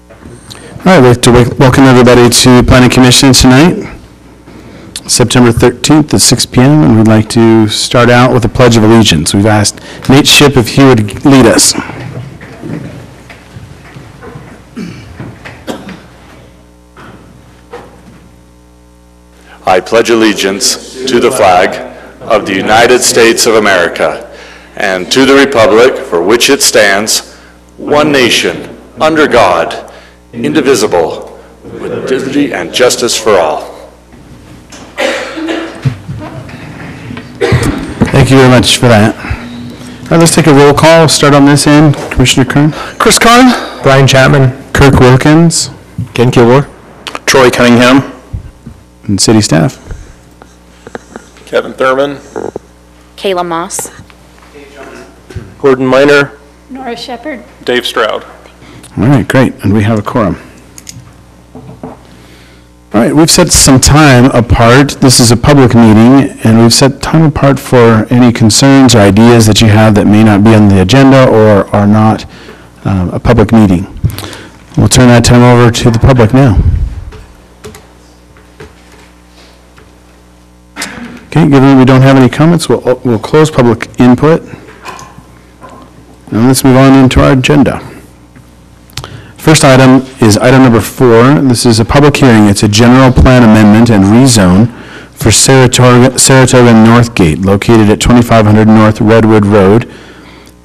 All right, we'd like to welcome everybody to Planning Commission tonight, September 13th at 6 p.m., and we'd like to start out with a Pledge of Allegiance. We've asked Nate Shipp if he would lead us. I pledge allegiance to the flag of the United States of America and to the republic for which it stands, one nation, under God, indivisible, with liberty and justice for all. Thank you very much for that. All right, let's take a roll call. We'll start on this end. Commissioner Kern. Chris Kahn. Brian Chapman. Kirk Wilkins. Ken Kilgore. Troy Cunningham. And city staff. Kevin Thurman. Kayla Moss. Gordon Miner. Nora Shepard. Dave Stroud. All right, great, and we have a quorum. All right, we've set some time apart. This is a public meeting, and we've set time apart for any concerns or ideas that you have that may not be on the agenda or are not a public meeting. We'll turn that time over to the public now. Okay, given we don't have any comments, we'll close public input. And let's move on into our agenda. First item is item number 4. This is a public hearing. It's a general plan amendment and rezone for Saratoga Northgate, located at 2500 North Redwood Road.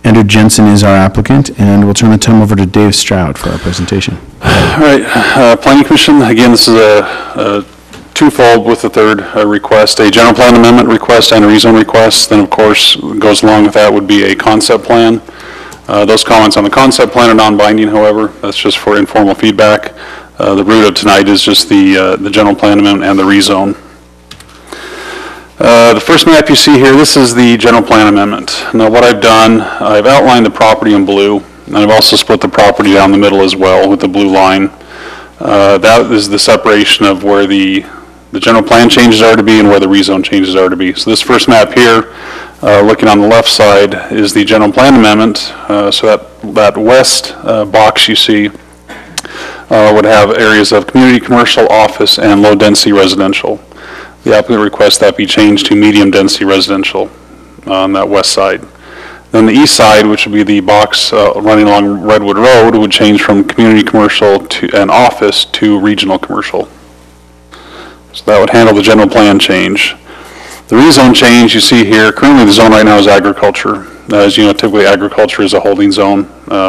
Andrew Jensen is our applicant, and we'll turn the time over to Dave Stroud for our presentation. All right, Planning Commission, again, this is a twofold with the third request, a general plan amendment request and a rezone request. Then, of course, goes along with that would be a concept plan. Those comments on the concept plan are non-binding, however. That's just for informal feedback. The root of tonight is just the general plan amendment and the rezone. The first map you see here, this is the general plan amendment. Now what I've done, I've outlined the property in blue, and I've also split the property down the middle as well with the blue line. That is the separation of where the general plan changes are to be and where the rezone changes are to be. So this first map here, looking on the left side, is the general plan amendment. So that west box you see would have areas of community, commercial, office, and low-density residential. The applicant requests that be changed to medium-density residential on that west side. Then the east side, which would be the box running along Redwood Road, would change from community commercial to an office to regional commercial. So that would handle the general plan change. The rezone change you see here, currently the zone right now is agriculture. As you know, typically agriculture is a holding zone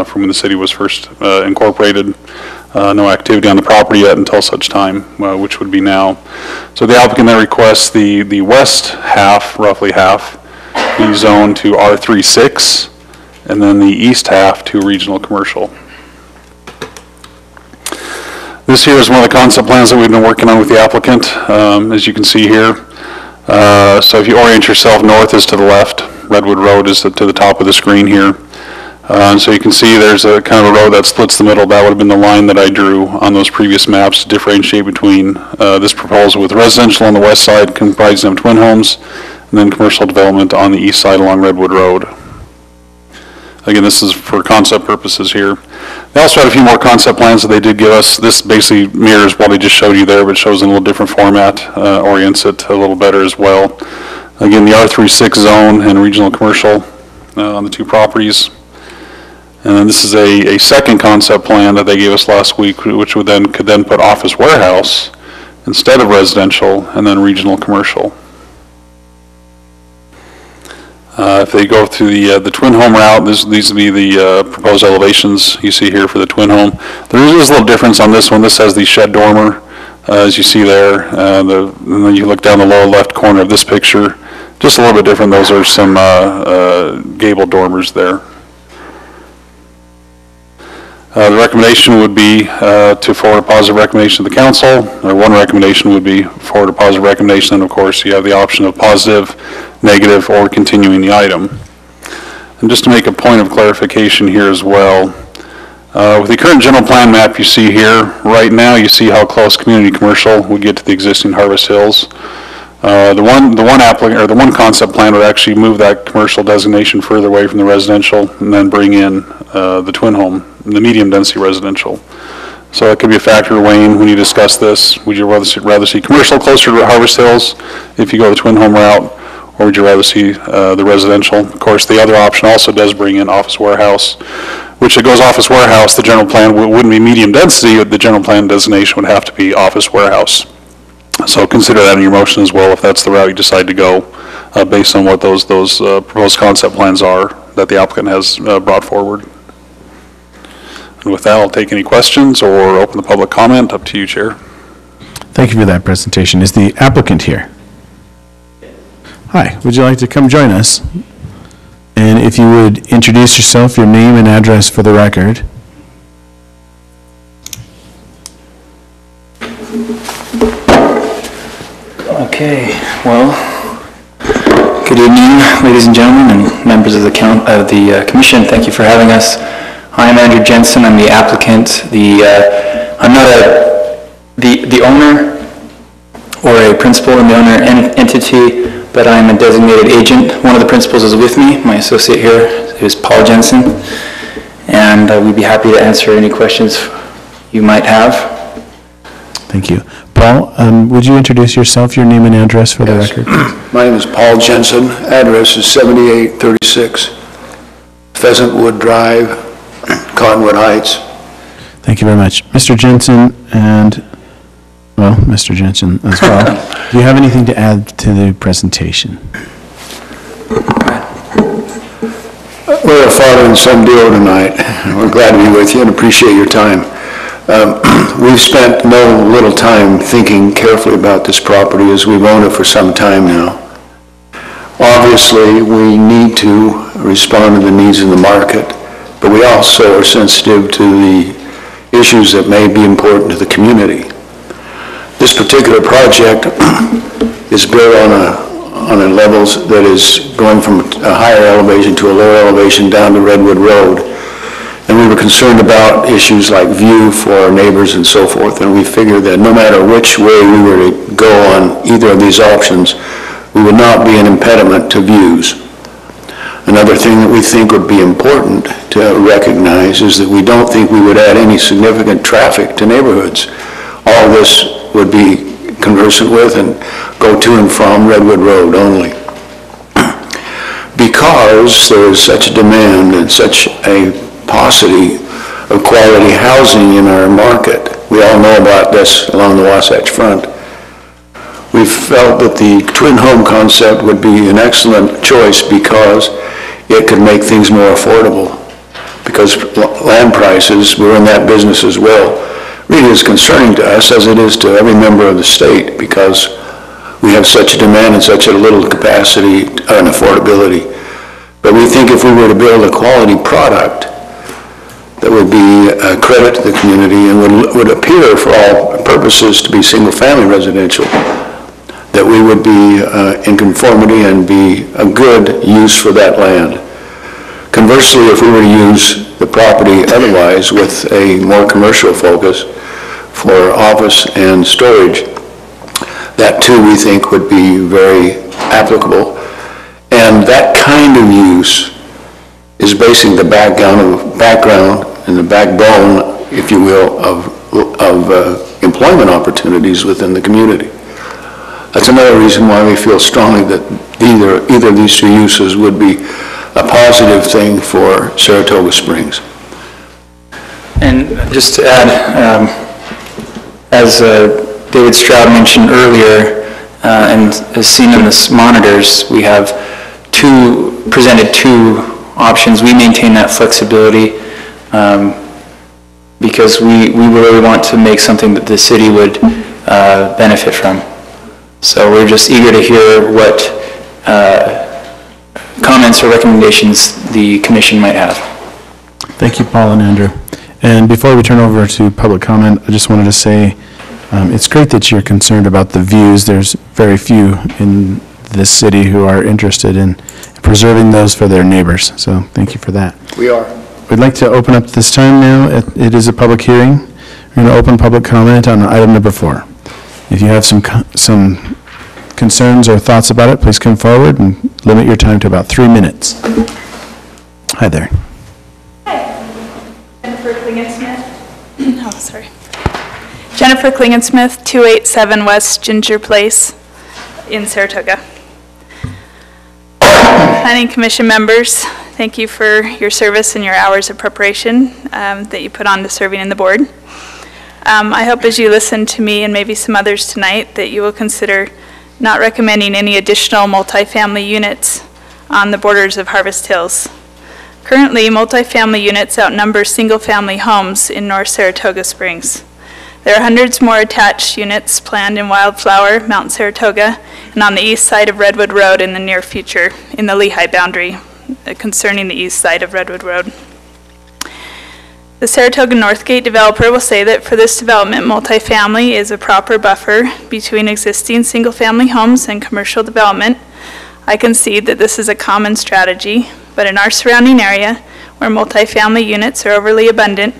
from when the city was first incorporated. No activity on the property yet until such time, which would be now. So the applicant then requests the west half, roughly half, be zoned to R36, and then the east half to regional commercial. This here is one of the concept plans that we've been working on with the applicant, as you can see here. So if you orient yourself north is to the left, Redwood Road is to the top of the screen here. So you can see there's a kind of a road that splits the middle. That would have been the line that I drew on those previous maps to differentiate between this proposal with residential on the west side comprising of twin homes, and then commercial development on the east side along Redwood Road. Again, this is for concept purposes here. They also had a few more concept plans that they did give us. This basically mirrors what I just showed you there, but shows in a little different format, orients it a little better as well. Again, the R36 zone and regional commercial on the two properties. And then this is a second concept plan that they gave us last week, which could then put office warehouse instead of residential, and then regional commercial. If they go through the twin home route, these would be the proposed elevations you see here for the twin home. There is a little difference on this one. This has the shed dormer, as you see there. And then you look down the lower left corner of this picture, just a little bit different. Those are some gable dormers there. The recommendation would be to forward a positive recommendation to the council, or one recommendation would be forward a positive recommendation, and of course you have the option of positive, negative, or continuing the item. And just to make a point of clarification here as well, with the current general plan map you see here, right now you see how close community commercial would get to the existing Harvest Hills. The one concept plan would actually move that commercial designation further away from the residential and then bring in the twin home, the medium density residential. So that could be a factor, Wayne, when you discuss this. Would you rather see commercial closer to Harvest Hills if you go the twin home route, or would you rather see the residential? Of course, the other option also does bring in office warehouse, which it goes office warehouse, the general plan wouldn't be medium density, the general plan designation would have to be office warehouse. So consider that in your motion as well if that's the route you decide to go, based on what those proposed concept plans are that the applicant has brought forward. And with that, I'll take any questions or open the public comment. Up to you, Chair. Thank you for that presentation. Is the applicant here? Hi, would you like to come join us? And if you would introduce yourself, your name and address for the record. Okay, well, good evening, ladies and gentlemen, and members of the commission. Thank you for having us. I'm Andrew Jensen. I'm the applicant. I'm not the owner or a principal in the owner entity, but I'm a designated agent. One of the principals is with me. My associate here is Paul Jensen, and we'd be happy to answer any questions you might have. Thank you. Paul, would you introduce yourself, your name and address for the record? My name is Paul Jensen. Address is 7836 Pheasantwood Drive, Cottonwood Heights. Thank you very much. Mr. Jensen and, well, Mr. Jensen as well. Do you have anything to add to the presentation? We're a father and son duo tonight. We're glad to be with you and appreciate your time. We've spent no little time thinking carefully about this property as we've owned it for some time now. Obviously, we need to respond to the needs of the market, but we also are sensitive to the issues that may be important to the community. This particular project is built on a levels that is going from a higher elevation to a lower elevation down to Redwood Road. And we were concerned about issues like view for our neighbors and so forth, and we figured that no matter which way we were to go on either of these options, we would not be an impediment to views. Another thing that we think would be important to recognize is that we don't think we would add any significant traffic to neighborhoods. All of this would be conversant with and go to and from Redwood Road only. Because there is such a demand and such a paucity of quality housing in our market, we all know about this along the Wasatch Front, we felt that the twin home concept would be an excellent choice because it could make things more affordable. Because land prices, we're in that business as well, really is concerning to us as it is to every member of the state, because we have such a demand and such a little capacity and affordability. But we think if we were to build a quality product that would be a credit to the community and would appear for all purposes to be single-family residential, that we would be in conformity and be a good use for that land. Conversely, if we were to use the property otherwise with a more commercial focus for office and storage, that too we think would be very applicable. And that kind of use is basically the background and the backbone, if you will, of employment opportunities within the community. That's another reason why we feel strongly that either of these two uses would be a positive thing for Saratoga Springs. And just to add, as David Stroud mentioned earlier, and as seen in the monitors, we have presented two options. We maintain that flexibility because we really want to make something that the city would benefit from. So we're just eager to hear what comments or recommendations the commission might have. Thank you, Paul and Andrew. And before we turn over to public comment, I just wanted to say it's great that you're concerned about the views. There's very few in this city who are interested in preserving those for their neighbors. So thank you for that. We are. We'd like to open up this time now. It is a public hearing. We're going to open public comment on item number 4. If you have some concerns or thoughts about it, please come forward and limit your time to about 3 minutes. Hi there. Jennifer Klingon-Smith. Oh, sorry. Jennifer Klingensmith, 287 West Ginger Place in Saratoga. Planning Commission members, thank you for your service and your hours of preparation that you put on to serving in the board. I hope as you listen to me and maybe some others tonight that you will consider not recommending any additional multifamily units on the borders of Harvest Hills. Currently, multifamily units outnumber single-family homes in North Saratoga Springs. There are hundreds more attached units planned in Wildflower, Mount Saratoga, and on the east side of Redwood Road in the near future, in the Lehigh boundary, concerning the east side of Redwood Road. The Saratoga Northgate developer will say that for this development, multifamily is a proper buffer between existing single-family homes and commercial development. I concede that this is a common strategy, but in our surrounding area, where multifamily units are overly abundant,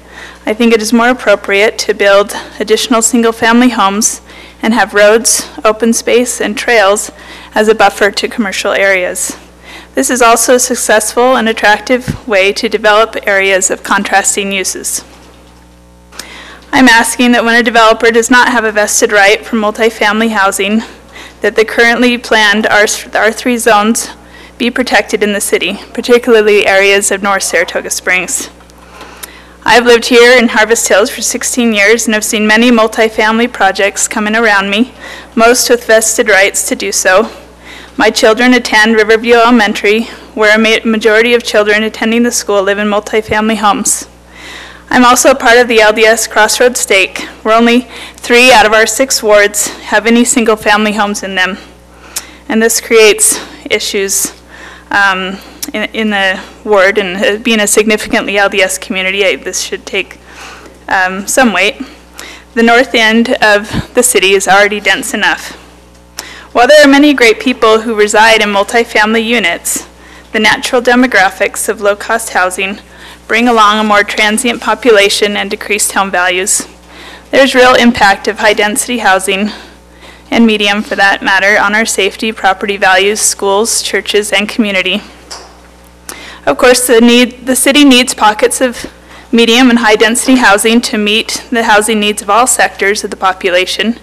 I think it is more appropriate to build additional single-family homes and have roads, open space, and trails as a buffer to commercial areas. This is also a successful and attractive way to develop areas of contrasting uses. I'm asking that when a developer does not have a vested right for multifamily housing, that the currently planned R3 zones be protected in the city, particularly areas of North Saratoga Springs. I've lived here in Harvest Hills for 16 years and have seen many multifamily projects come in around me, most with vested rights to do so. My children attend Riverview Elementary, where a majority of children attending the school live in multifamily homes. I'm also part of the LDS Crossroads Stake, where only 3 out of our 6 wards have any single-family homes in them. And this creates issues in the ward, and being a significantly LDS community, this should take some weight. The north end of the city is already dense enough. While there are many great people who reside in multifamily units, the natural demographics of low-cost housing bring along a more transient population and decreased home values. There's real impact of high-density housing, and medium for that matter, on our safety, property values, schools, churches, and community. Of course, the city needs pockets of medium and high-density housing to meet the housing needs of all sectors of the population.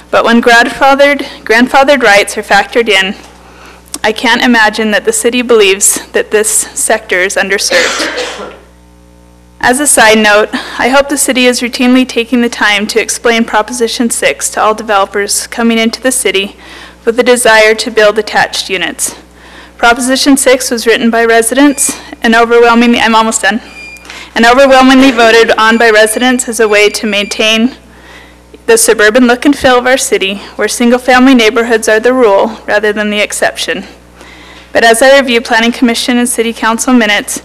But when grandfathered rights are factored in, I can't imagine that the city believes that this sector is underserved. As a side note, I hope the city is routinely taking the time to explain Proposition 6 to all developers coming into the city with the desire to build attached units. Proposition 6 was written by residents and overwhelmingly voted on by residents as a way to maintain the suburban look and feel of our city, where single-family neighborhoods are the rule rather than the exception. But as I review Planning Commission and City Council minutes,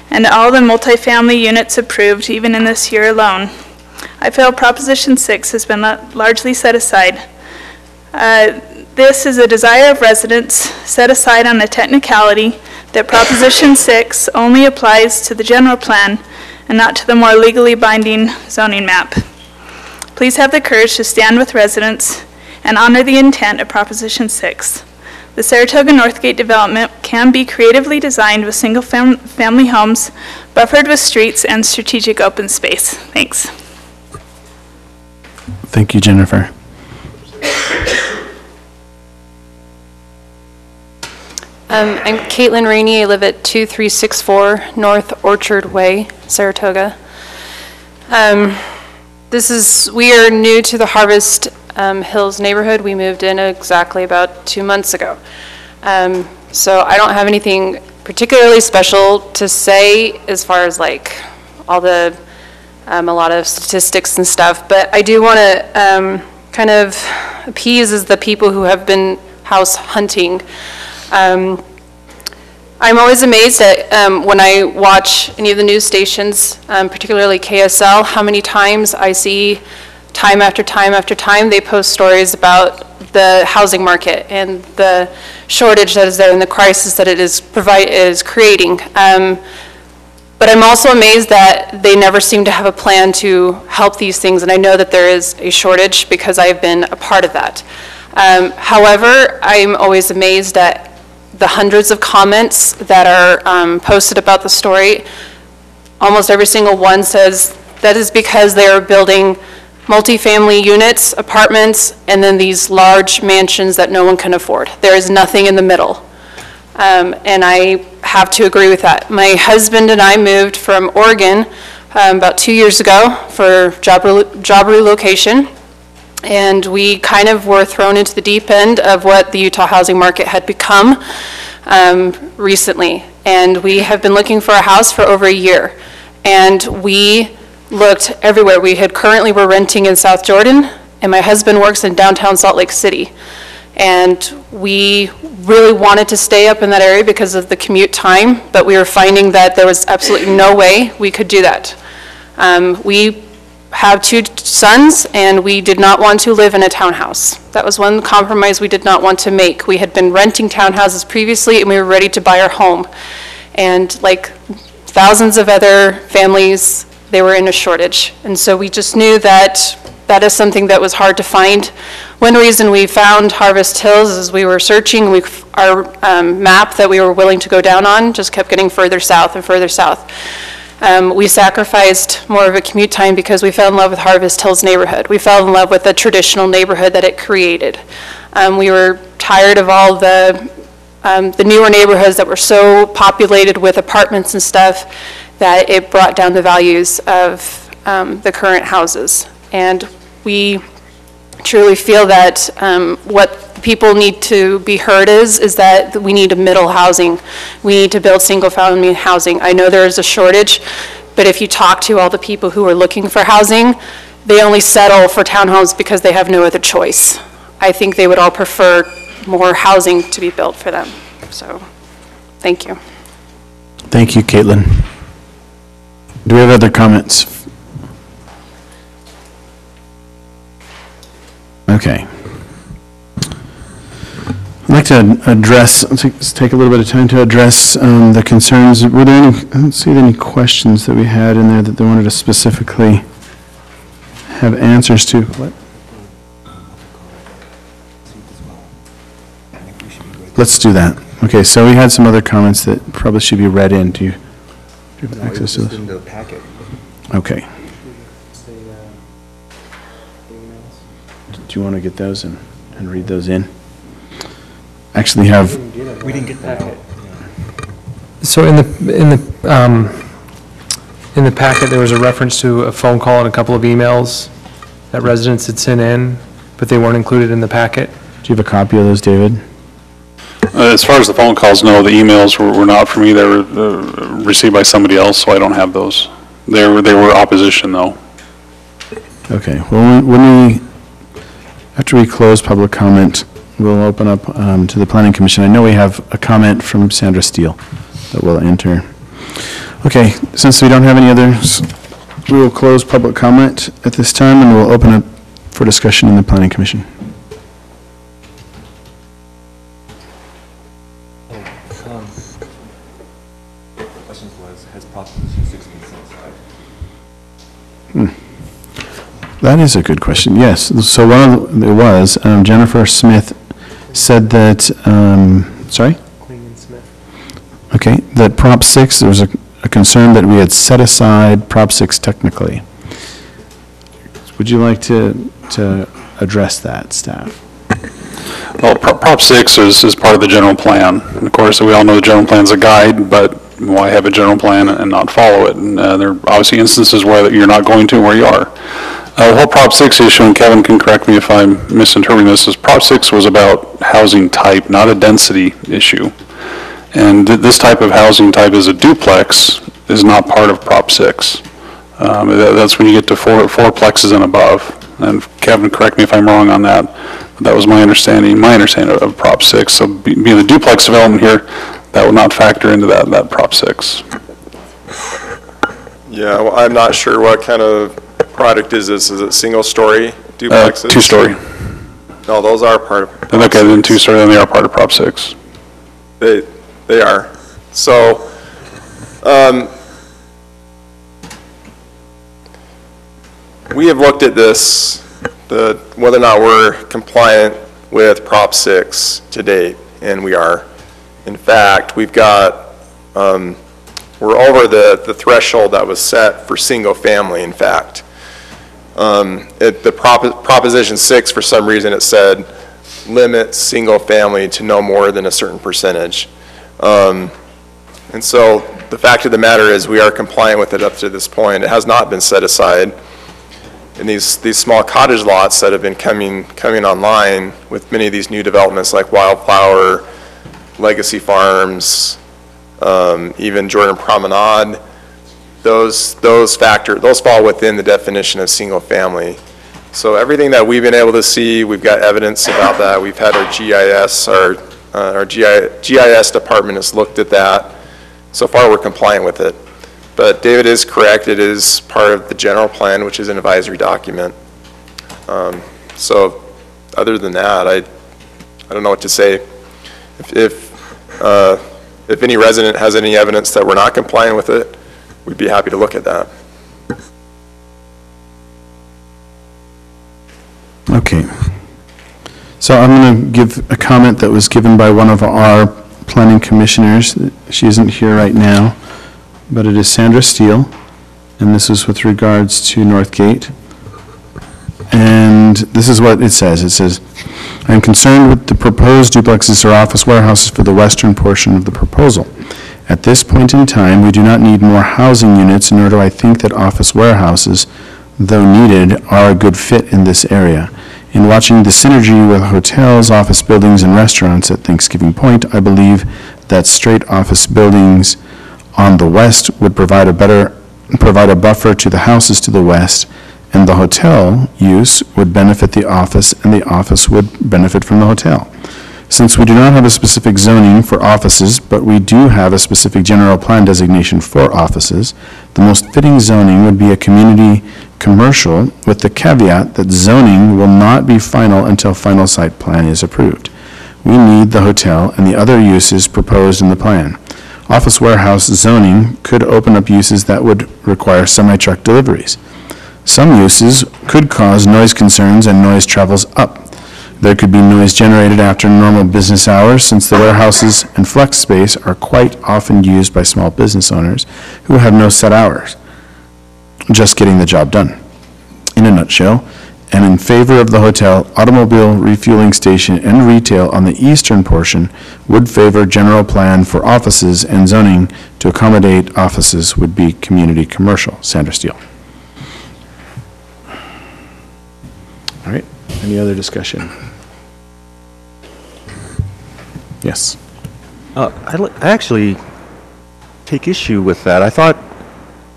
and all the multifamily units approved, even in this year alone, I feel Proposition 6 has been largely set aside. This is a desire of residents set aside on the technicality that Proposition 6 only applies to the general plan and not to the more legally binding zoning map. Please have the courage to stand with residents and honor the intent of Proposition 6. The Saratoga Northgate development can be creatively designed with single-family homes, buffered with streets and strategic open space. Thanks. Thank you, Jennifer. I'm Caitlin Rainey. I live at 2364 North Orchard Way, Saratoga. We are new to the Harvest Hills neighborhood. We moved in exactly about 2 months ago. So I don't have anything particularly special to say as far as like all the, a lot of statistics and stuff, but I do want to kind of appease the people who have been house hunting. I'm always amazed at when I watch any of the news stations, particularly KSL, how many times I see time after time after time they post stories about the housing market and the shortage that is there and the crisis that it is creating. But I'm also amazed that they never seem to have a plan to help these things, and I know that there is a shortage because I've been a part of that. However, I'm always amazed at the hundreds of comments that are posted about the story. Almost every single one says that is because they are building multifamily units, apartments, and then these large mansions that no one can afford. There is nothing in the middle. And I have to agree with that. My husband and I moved from Oregon about 2 years ago for job relocation. And we kind of were thrown into the deep end of what the Utah housing market had become recently. And we have been looking for a house for over a year. And we looked everywhere. We were renting in South Jordan, and my husband works in downtown Salt Lake City. And we really wanted to stay up in that area because of the commute time, but we were finding that there was absolutely no way we could do that. We have 2 sons, and we did not want to live in a townhouse. That was one compromise we did not want to make. We had been renting townhouses previously, and we were ready to buy our home. And like thousands of other families, they were in a shortage. And so we just knew that that is something that was hard to find. One reason we found Harvest Hills is we were searching, our map that we were willing to go down on just kept getting further south and further south. We sacrificed more of a commute time because we fell in love with Harvest Hills neighborhood. We fell in love with the traditional neighborhood that it created. We were tired of all the newer neighborhoods that were so populated with apartments and stuff that it brought down the values of the current houses. And we truly feel that what people need to be heard is that we need a middle housing. We need to build single-family housing. I know there is a shortage, but if you talk to all the people who are looking for housing, they only settle for townhomes because they have no other choice. I think they would all prefer more housing to be built for them. So, thank you. Thank you, Caitlin. Do we have other comments? Okay. I'd like to address, let's take a little bit of time to address the concerns. Were there any, I don't see any questions that we had in there that they wanted to specifically have answers to. What? Let's do that. Okay, so we had some other comments that probably should be read in. Do you have access to those? in the packet. Okay. Do you want to get those and read those in? Actually have. We didn't get that. So in the packet, there was a reference to a phone call and a couple of emails that residents had sent in, but they weren't included in the packet. Do you have a copy of those, David? As far as the phone calls, no, the emails were not for me. They were received by somebody else, so I don't have those. They were opposition, though. Okay, well, after we close public comment, we'll open up to the Planning Commission. I know we have a comment from Sandra Steele that we'll enter. Okay, since we don't have any others, we will close public comment at this time, and we'll open up for discussion in the Planning Commission. That is a good question. Yes. So Jennifer Smith said that, sorry? Queen and Smith. Okay, that Prop 6, there was a concern that we had set aside Prop 6 technically. Would you like to address that, staff? Well, Prop 6 is part of the general plan. And of course, we all know the general plan's a guide, but why have a general plan and not follow it? And there are obviously instances where you're not going to where you are. The whole Prop 6 issue, and Kevin can correct me if I'm misinterpreting this, is Prop 6 was about housing type, not a density issue. And this type of housing type is a duplex, is not part of Prop 6. That's when you get to fourplexes and above. And Kevin, correct me if I'm wrong on that. But that was my understanding of Prop 6. So being a duplex development here, that would not factor into that Prop 6. Yeah, well, I'm not sure what kind of product is this. Is it single-story duplexes? Two-story. No, those are part of Prop Okay, then 6. two-story, then they are part of Prop 6. They are. So, we have looked at this, whether or not we're compliant with Prop 6 to date, and we are. In fact, we've got, we're over the threshold that was set for single family, in fact. Proposition 6, for some reason, it said limit single-family to no more than a certain percentage. And so the fact of the matter is we are compliant with it up to this point. It has not been set aside. And these small cottage lots that have been coming online with many of these new developments like Wildflower, Legacy Farms, even Jordan Promenade, those fall within the definition of single family. So everything that we've been able to see, we've got evidence about that. We've had our GIS department has looked at that. So far, we're compliant with it. But David is correct. It is part of the general plan, which is an advisory document. So other than that, I don't know what to say. If any resident has any evidence that we're not compliant with it, we'd be happy to look at that. Okay. So I'm going to give a comment that was given by one of our planning commissioners. She isn't here right now, but it is Sandra Steele, and this is with regards to Northgate. And this is what it says. It says, I'm concerned with the proposed duplexes or office warehouses for the western portion of the proposal. At this point in time, we do not need more housing units, nor do I think that office warehouses, though needed, are a good fit in this area. In watching the synergy with hotels, office buildings, and restaurants at Thanksgiving Point, I believe that straight office buildings on the west would provide a buffer to the houses to the west, and the hotel use would benefit the office, and the office would benefit from the hotel. Since we do not have a specific zoning for offices, but we do have a specific general plan designation for offices, the most fitting zoning would be a community commercial, with the caveat that zoning will not be final until final site plan is approved. We need the hotel and the other uses proposed in the plan. Office warehouse zoning could open up uses that would require semi-truck deliveries. Some uses could cause noise concerns and noise travels up. There could be noise generated after normal business hours, since the warehouses and flex space are quite often used by small business owners who have no set hours, just getting the job done. In a nutshell, and in favor of the hotel, automobile refueling station, and retail on the eastern portion would favor general plan for offices, and zoning to accommodate offices would be community commercial. Sandra Steele. All right, any other discussion? Yes. I actually take issue with that. I thought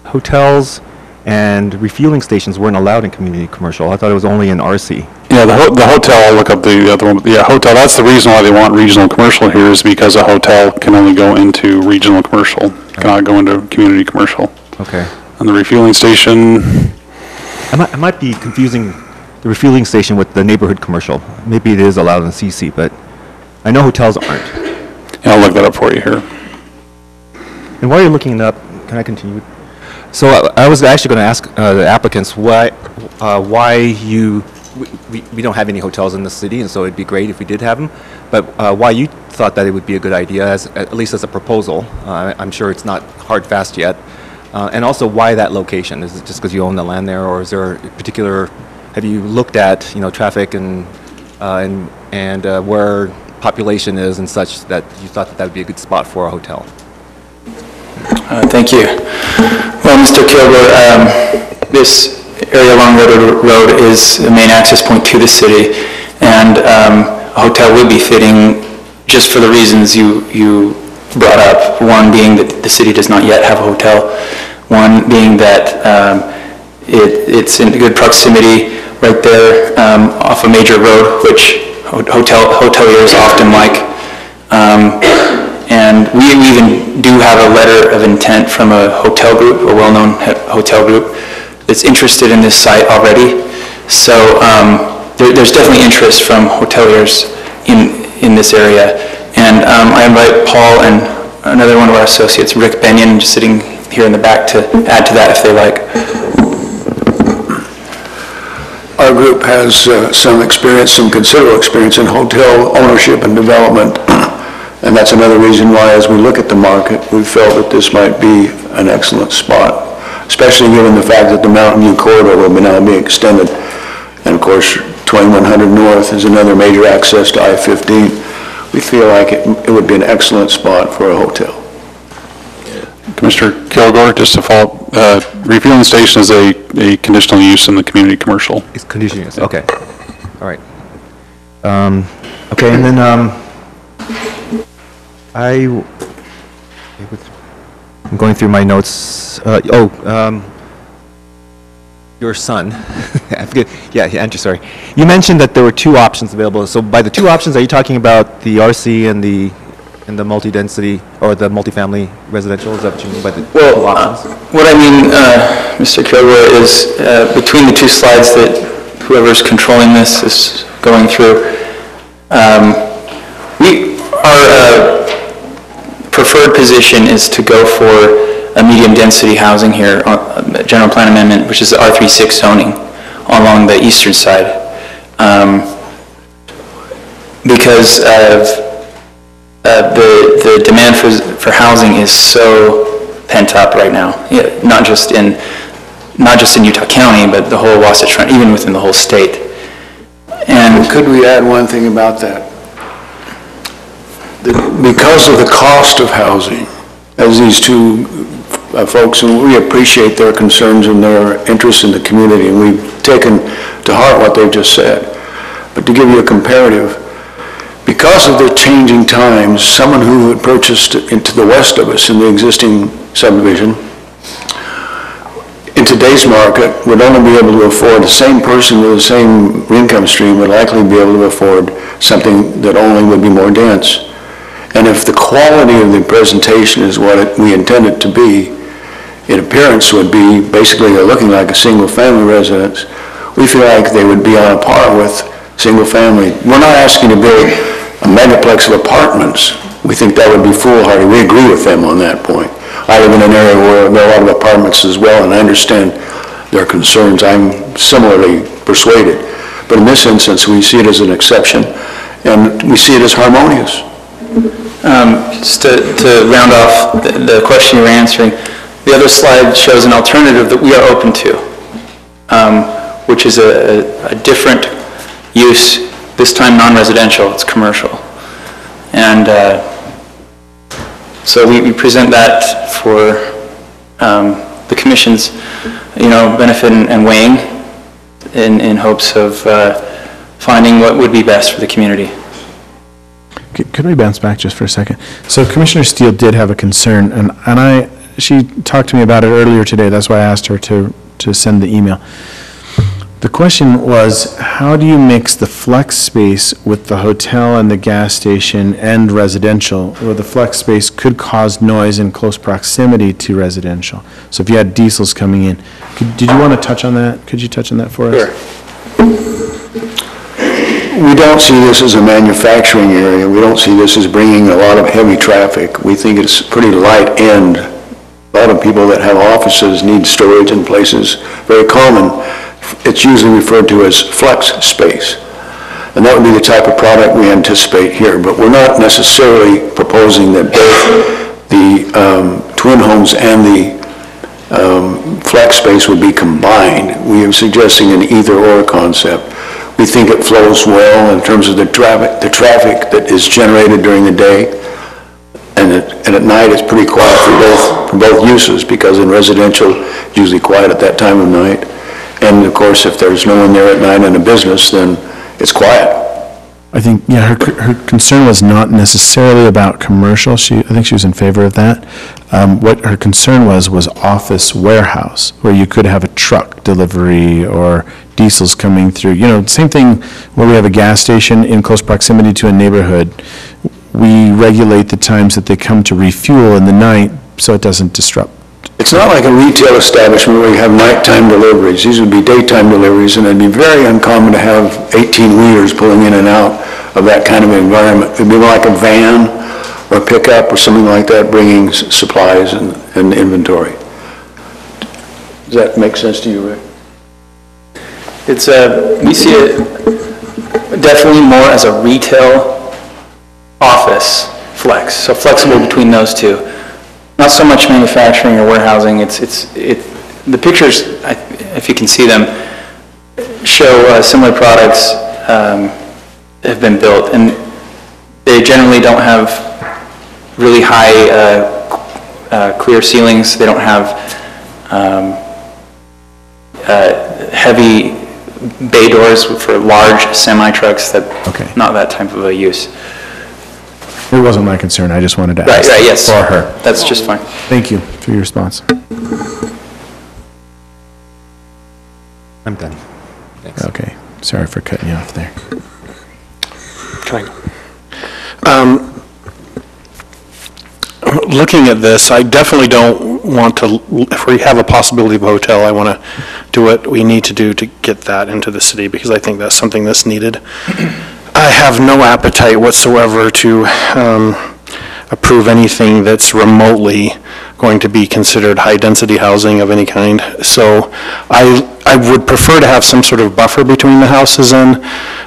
hotels and refueling stations weren't allowed in community commercial. I thought it was only in RC. Yeah, the hotel, I'll look up the other one. Yeah, hotel, that's the reason why they want regional commercial here, is because a hotel can only go into regional commercial, cannot go into community commercial. Okay. And the refueling station, I might be confusing the refueling station with the neighborhood commercial. Maybe it is allowed in CC, but I know hotels aren't. yeah, I'll look that up for you here. And while you're looking it up, can I continue? So I was actually going to ask the applicants why we don't have any hotels in the city, and so it'd be great if we did have them, but why you thought that it would be a good idea, at least as a proposal. I'm sure it's not hard fast yet. And also why that location? Is it just because you own the land there, or is there a particular, have you looked at, traffic and where population is and such, that you thought that would be a good spot for a hotel? Thank you. Well, Mr. Kilgore, this area along River Road is the main access point to the city, and a hotel would be fitting just for the reasons you brought up. One being that the city does not yet have a hotel. One being that it's in good proximity right there off a major road, which hoteliers often like. And we even do have a letter of intent from a hotel group, a well-known hotel group, that's interested in this site already. So there's definitely interest from hoteliers in this area. And I invite Paul and another one of our associates, Rick Benyon, just sitting here in the back, to add to that if they like. Our group has some considerable experience in hotel ownership and development. And that's another reason why, as we look at the market, we felt that this might be an excellent spot. especially given the fact that the Mountain View corridor will now be extended. And of course, 2100 North is another major access to I-15. We feel like it would be an excellent spot for a hotel. Commissioner Kilgore, just to follow up, refueling station is a conditional use in the community commercial. It's conditional use, okay. All right. Okay, and then I'm going through my notes. Your son, I forget, yeah, Andrew, sorry. You mentioned that there were two options available. So by the two options, are you talking about the RC and the multi-density or the multifamily residential? Is that what you mean by the two options? What I mean, Mr. Kilgore, is between the two slides that whoever's controlling this is going through, our preferred position is to go for a medium-density housing here, general plan amendment, which is the R36 zoning along the eastern side, because of the demand for housing is so pent up right now. Not just in Utah County, but the whole Wasatch Front, even within the whole state. And could we add one thing about that? Because of the cost of housing, as these two folks, and we appreciate their concerns and their interest in the community, and we've taken to heart what they've just said. But to give you a comparative, because of the changing times, someone who had purchased into the west of us in the existing subdivision, in today's market, would only be able to afford, the same person with the same income stream would likely be able to afford something that only would be more dense. And if the quality of the presentation is what we intend it to be, in appearance would be basically looking like a single-family residence, we feel like they would be on a par with single-family. We're not asking to build a megaplex of apartments. We think that would be foolhardy. We agree with them on that point. I live in an area where there are a lot of apartments as well, and I understand their concerns. I'm similarly persuaded. But in this instance, we see it as an exception, and we see it as harmonious. Just to round off the question you were answering, the other slide shows an alternative that we are open to, which is a different use, this time non-residential, it's commercial. And so we present that for the Commission's benefit and weighing in hopes of finding what would be best for the community. Could we bounce back just for a second? So Commissioner Steele did have a concern, and she talked to me about it earlier today. That's why I asked her to send the email. The question was, how do you mix the flex space with the hotel and the gas station and residential, where the flex space could cause noise in close proximity to residential? So if you had diesels coming in, did you want to touch on that? Could you touch on that for us? Sure. We don't see this as a manufacturing area. We don't see this as bringing a lot of heavy traffic. We think it's pretty light end. A lot of people that have offices need storage in places. Very common. It's usually referred to as flex space. And that would be the type of product we anticipate here. But we're not necessarily proposing that both the twin homes and the flex space would be combined. We are suggesting an either-or concept. We think it flows well in terms of the traffic that is generated during the day, and at night it's pretty quiet for both uses, because in residential it's usually quiet at that time of night, and of course if there's no one there at night in a business, then it's quiet. I think, yeah, her concern was not necessarily about commercial. I think she was in favor of that. What her concern was office warehouse, where you could have a truck delivery or diesels coming through. Same thing where we have a gas station in close proximity to a neighborhood. We regulate the times that they come to refuel in the night so it doesn't disrupt. It's not like a retail establishment where you have nighttime deliveries. These would be daytime deliveries, and it'd be very uncommon to have 18-wheelers pulling in and out of that kind of environment. It'd be like a van or a pickup or something like that, bringing supplies and inventory. Does that make sense to you, Rick? It's we see it definitely more as a retail office flex, so flexible between those two. Not so much manufacturing or warehousing. the pictures, if you can see them, show similar products have been built, and they generally don't have really high clear ceilings. They don't have heavy bay doors for large semi-trucks. Okay. Not that type of a use. It wasn't my concern, I just wanted to Right, ask yes. for her. That's just fine. Thank you for your response. I'm done. Thanks. Okay, sorry for cutting you off there. Can I? Looking at this, I definitely don't want to, if we have a possibility of a hotel, I want to do what we need to do to get that into the city, because I think that's something that's needed. I have no appetite whatsoever to approve anything that's remotely going to be considered high-density housing of any kind. So I would prefer to have some sort of buffer between the houses and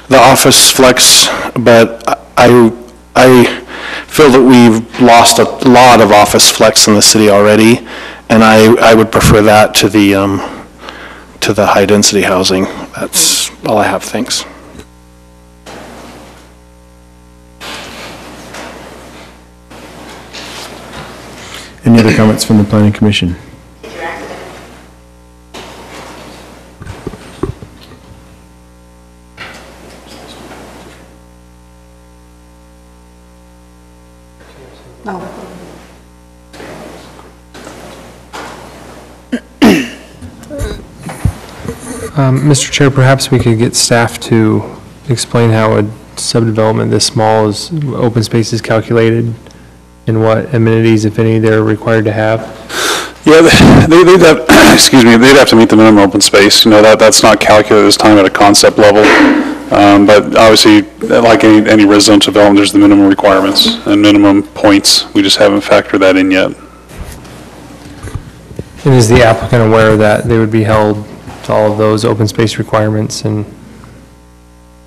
the office flex, but I feel that we've lost a lot of office flex in the city already, and I would prefer that to the high-density housing. That's all I have, thanks. Any other comments from the Planning Commission? Mr. Chair, perhaps we could get staff to explain how a subdevelopment this small open space is calculated and what amenities, if any, they're required to have. Yeah, they'd have, excuse me, they'd have to meet the minimum open space. You know, that's not calculated this time at a concept level. But obviously, like any residential development, there's the minimum requirements and minimum points. We just haven't factored that in yet. And is the applicant aware that they would be held to all of those open space requirements, and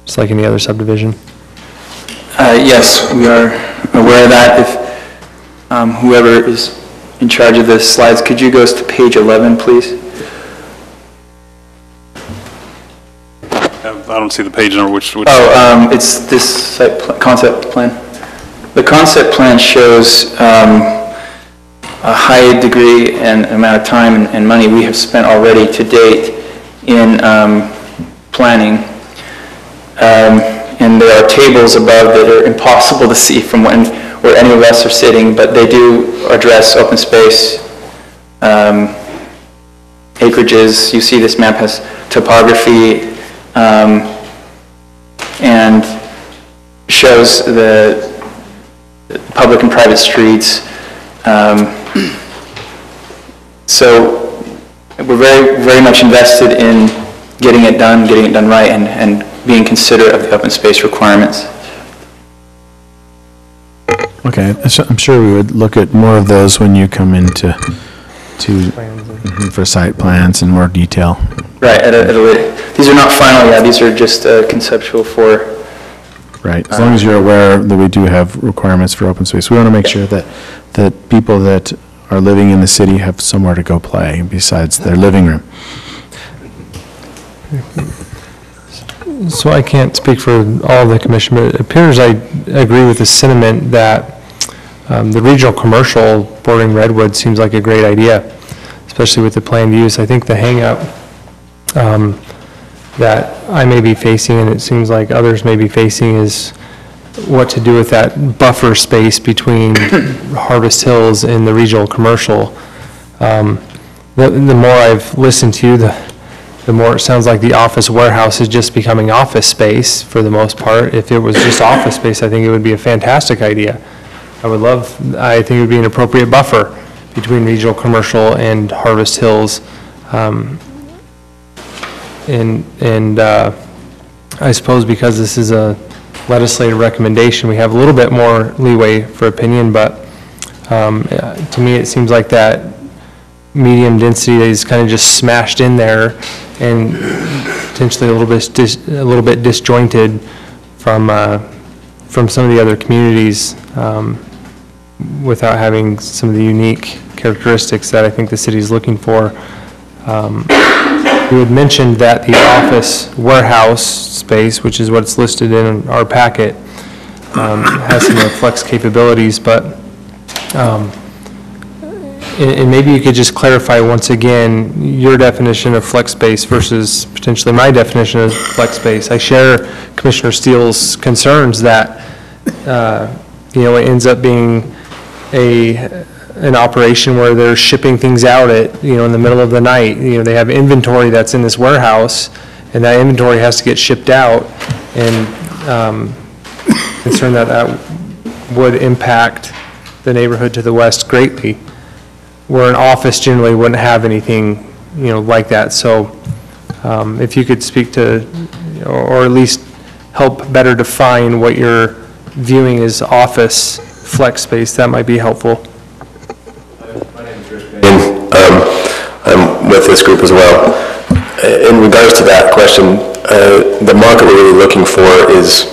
just like any other subdivision? Yes, we are aware of that. If whoever is in charge of the slides, could you go to page 11, please? I don't see the page number, which Oh, it's this concept plan. The concept plan shows a high degree and amount of time and money we have spent already to date in planning. And there are tables above that are impossible to see from where any of us are sitting, but they do address open space, acreages. You see this map has topography, and shows the public and private streets. So we're very much invested in getting it done right, and being considerate of the open space requirements. Okay, so I'm sure we would look at more of those when you come into for site plans and more detail. Right, these are not final yet, these are just conceptual for... Right, as long as you're aware that we do have requirements for open space. We want to make sure that people that are living in the city have somewhere to go play besides their living room. So I can't speak for all of the commission, but it appears I agree with the sentiment that the regional commercial bordering Redwood seems like a great idea, especially with the planned use. I think the hang-up that I may be facing, and it seems like others may be facing, is what to do with that buffer space between Harvest Hills and the regional commercial. The more I've listened to you, the more it sounds like the office warehouse is just becoming office space for the most part. If it was just office space, I think it would be a fantastic idea. I think it would be an appropriate buffer between regional commercial and Harvest Hills. I suppose because this is a legislative recommendation, we have a little bit more leeway for opinion, but to me it seems like that medium density is kind of just smashed in there and potentially a little bit disjointed from some of the other communities without having some of the unique characteristics that I think the city is looking for. You had mentioned that the office warehouse space, which is what's listed in our packet, has some flex capabilities, but, and maybe you could just clarify once again your definition of flex space versus potentially my definition of flex space. I share Commissioner Steele's concerns that, it ends up being an operation where they're shipping things out at, in the middle of the night. They have inventory that's in this warehouse, and that inventory has to get shipped out, and concerned that would impact the neighborhood to the west greatly, where an office generally wouldn't have anything, like that. So if you could speak to, or at least help better define what you're viewing as office flex space, that might be helpful. I'm with this group as well. In regards to that question, the market we're really looking for is,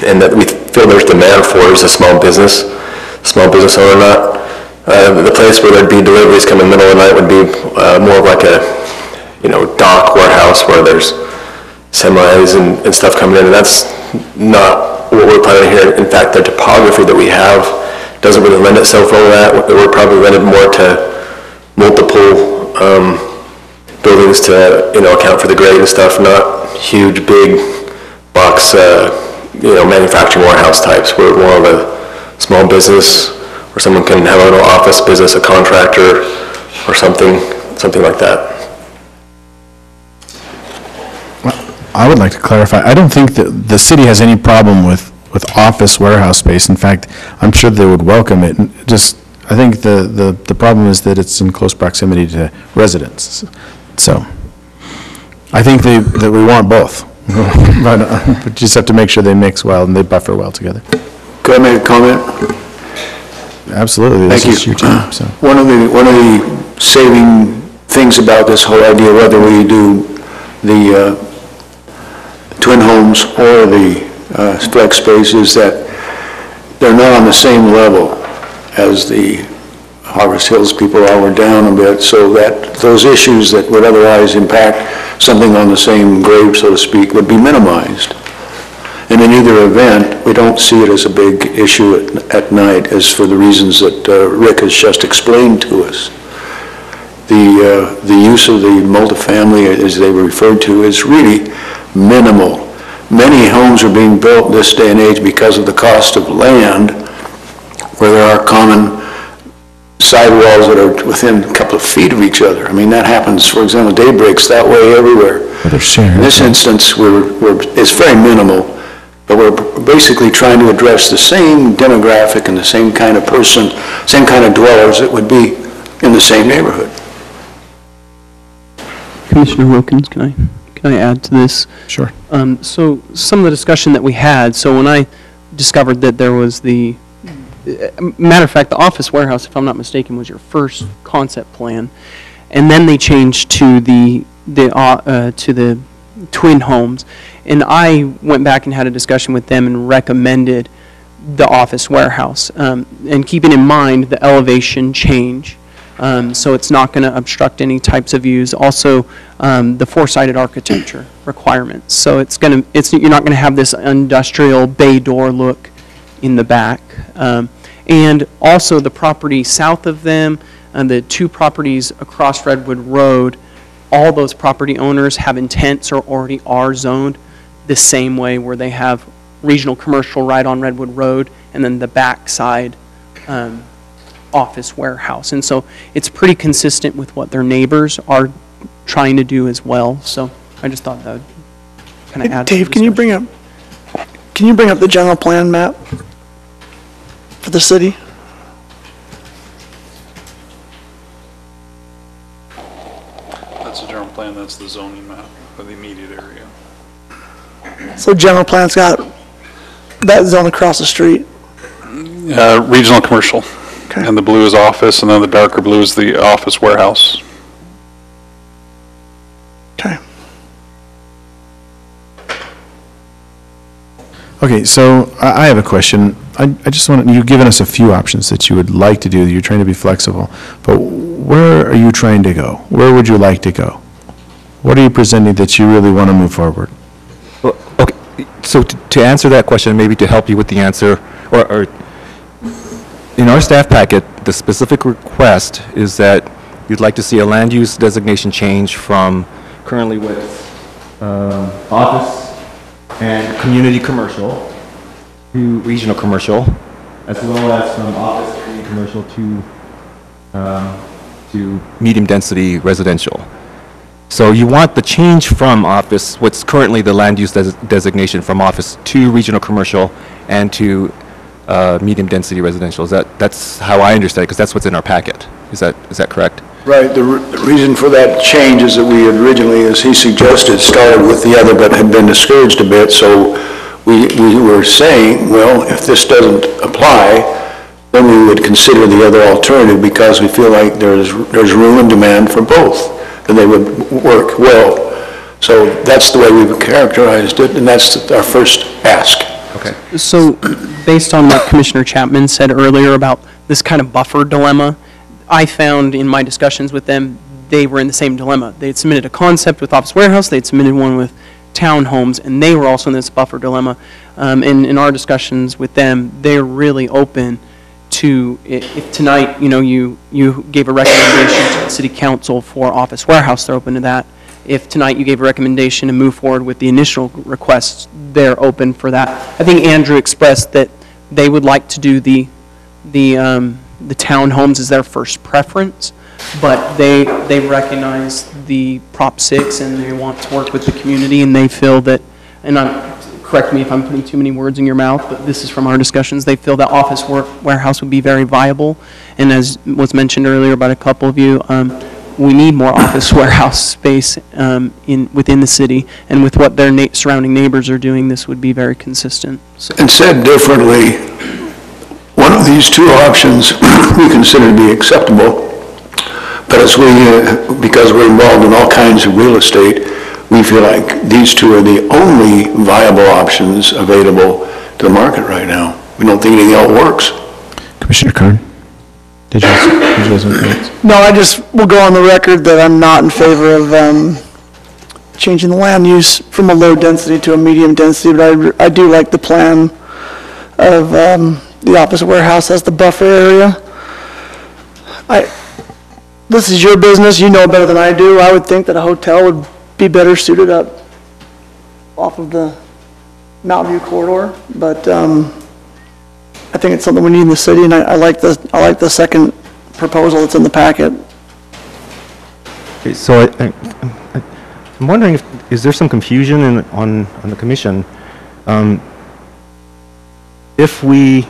and that we feel there's demand for, is a small business owner lot. The place where there'd be deliveries come in the middle of the night would be more of like a, dock warehouse where there's semis and stuff coming in, and that's not what we're planning here. In fact, the topography that we have doesn't really lend itself well to that. We're probably rented more to multiple buildings to, account for the grade and stuff, not huge, big box, manufacturing warehouse types. We're more of a small business where someone can have a little office business, a contractor, or something like that. I would like to clarify, I don't think that the city has any problem with office warehouse space. In fact, I'm sure they would welcome it. I think the problem is that it's in close proximity to residents. So I think that we want both, but just have to make sure they mix well and they buffer well together. Could I make a comment? Absolutely. Thank you. This is your time, so. One of the saving things about this whole idea, whether we do the twin homes or the flex space, is that they're not on the same level as the Harvest Hills people are. We're down a bit, so that those issues that would otherwise impact something on the same grade, so to speak, would be minimized. And in either event, we don't see it as a big issue at night, as for the reasons that Rick has just explained to us. The use of the multifamily, as they were referred to, is really minimal. Many homes are being built this day and age because of the cost of land, where there are common sidewalls that are within a couple of feet of each other. I mean, that happens, for example, Daybreak's that way everywhere. In this instance, it's very minimal, but we're basically trying to address the same demographic and the same kind of person, same kind of dwellers that would be in the same neighborhood. Commissioner Wilkins, can I add to this? Sure. So some of the discussion that we had, so when I discovered that there was matter of fact, the office warehouse, if I'm not mistaken, was your first concept plan, and then they changed to the twin homes, and I went back and had a discussion with them and recommended the office warehouse, and keeping in mind the elevation change, so it's not going to obstruct any types of views. Also, the four-sided architecture requirements, so you're not going to have this industrial bay door look in the back. And also the property south of them and the two properties across Redwood Road, all those property owners have intents or already are zoned the same way, where they have regional commercial right on Redwood Road and then the backside office warehouse. And so it's pretty consistent with what their neighbors are trying to do as well. So I just thought that would kind of add to the Dave, can you bring up the general plan map for the city? That's the general plan, that's the zoning map of the immediate area. So general plan's got that zone across the street. Regional commercial. Okay. And the blue is office, and then the darker blue is the office warehouse. Okay. Okay, so I have a question. I just want, you've given us a few options that you would like to do, that you're trying to be flexible, but where are you trying to go? Where would you like to go? What are you presenting that you really want to move forward? Well, okay, so to answer that question, maybe to help you with the answer, or in our staff packet, the specific request is that you'd like to see a land use designation change from currently with office and community commercial to regional commercial, as well as from office and community commercial to medium-density residential. So you want the change from office, what's currently the land use designation from office to regional commercial and to medium-density residential. That's how I understand it, because that's what's in our packet. Is that correct? Right. The reason for that change is that we had originally, as he suggested, started with the other but had been discouraged a bit. So we were saying, well, if this doesn't apply, then we would consider the other alternative because we feel like there's room and demand for both, and they would work well. So that's the way we've characterized it, and that's our first ask. Okay. So, based on what Commissioner Chapman said earlier about this kind of buffer dilemma, I found in my discussions with them, they were in the same dilemma. They had submitted a concept with Office Warehouse, they had submitted one with townhomes, and they were also in this buffer dilemma. In our discussions with them, they're really open to, if tonight, you gave a recommendation to the City Council for Office Warehouse, they're open to that. If tonight you gave a recommendation to move forward with the initial requests, they're open for that. I think Andrew expressed that they would like to do the townhomes as their first preference, but they recognize the Prop 6 and they want to work with the community, and they feel that, and correct me if I'm putting too many words in your mouth, but this is from our discussions, they feel that Office Warehouse would be very viable, and as was mentioned earlier by a couple of you, we need more Office Warehouse space within the city, and with what their surrounding neighbors are doing, this would be very consistent. So. And said differently, one of these two options we consider to be acceptable, but as because we're involved in all kinds of real estate, we feel like these two are the only viable options available to the market right now. We don't think anything else works. Commissioner Kern, did you have some comments? No, I just will go on the record that I'm not in favor of changing the land use from a low density to a medium density, but I do like the plan of the Office Warehouse as the buffer area. This is your business, you know better than I do. I would think that a hotel would be better suited up off of the Mountain View corridor, but I think it's something we need in the city, and I like the second proposal that's in the packet. Okay, so I'm wondering is there some confusion on the commission? If we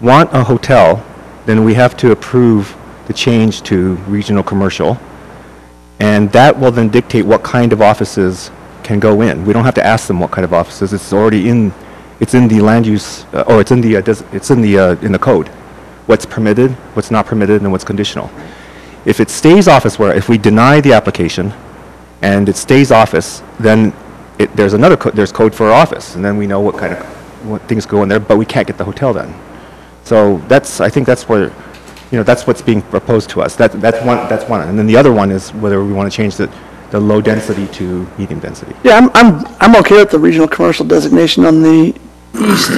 want a hotel, then we have to approve the change to regional commercial, and that will then dictate what kind of offices can go in. We don't have to ask them what kind of offices. It's already in the land use, or it's in the code. What's permitted, what's not permitted, and what's conditional. If it stays office where, if we deny the application and it stays office, then there's code for office, and then we know what things go in there, but we can't get the hotel then. So I think that's where, that's what's being proposed to us. That's one. And then the other one is whether we want to change the low density to medium density. Yeah, I'm okay with the regional commercial designation on the east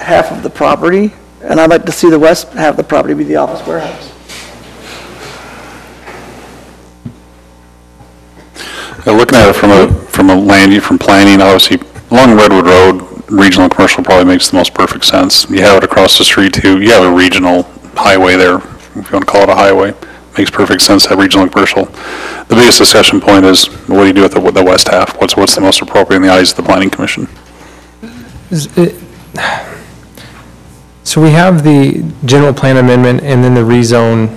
half of the property, and I'd like to see the west half of the property be the Office Warehouse. Looking at it from planning, obviously, along Redwood Road, regional and commercial probably makes the most perfect sense. You have it across the street too. You have a regional highway there, if you want to call it a highway. Makes perfect sense to have regional and commercial. The biggest discussion point is, what do you do with the west half? What's the most appropriate in the eyes of the Planning Commission? So we have the general plan amendment and then the rezone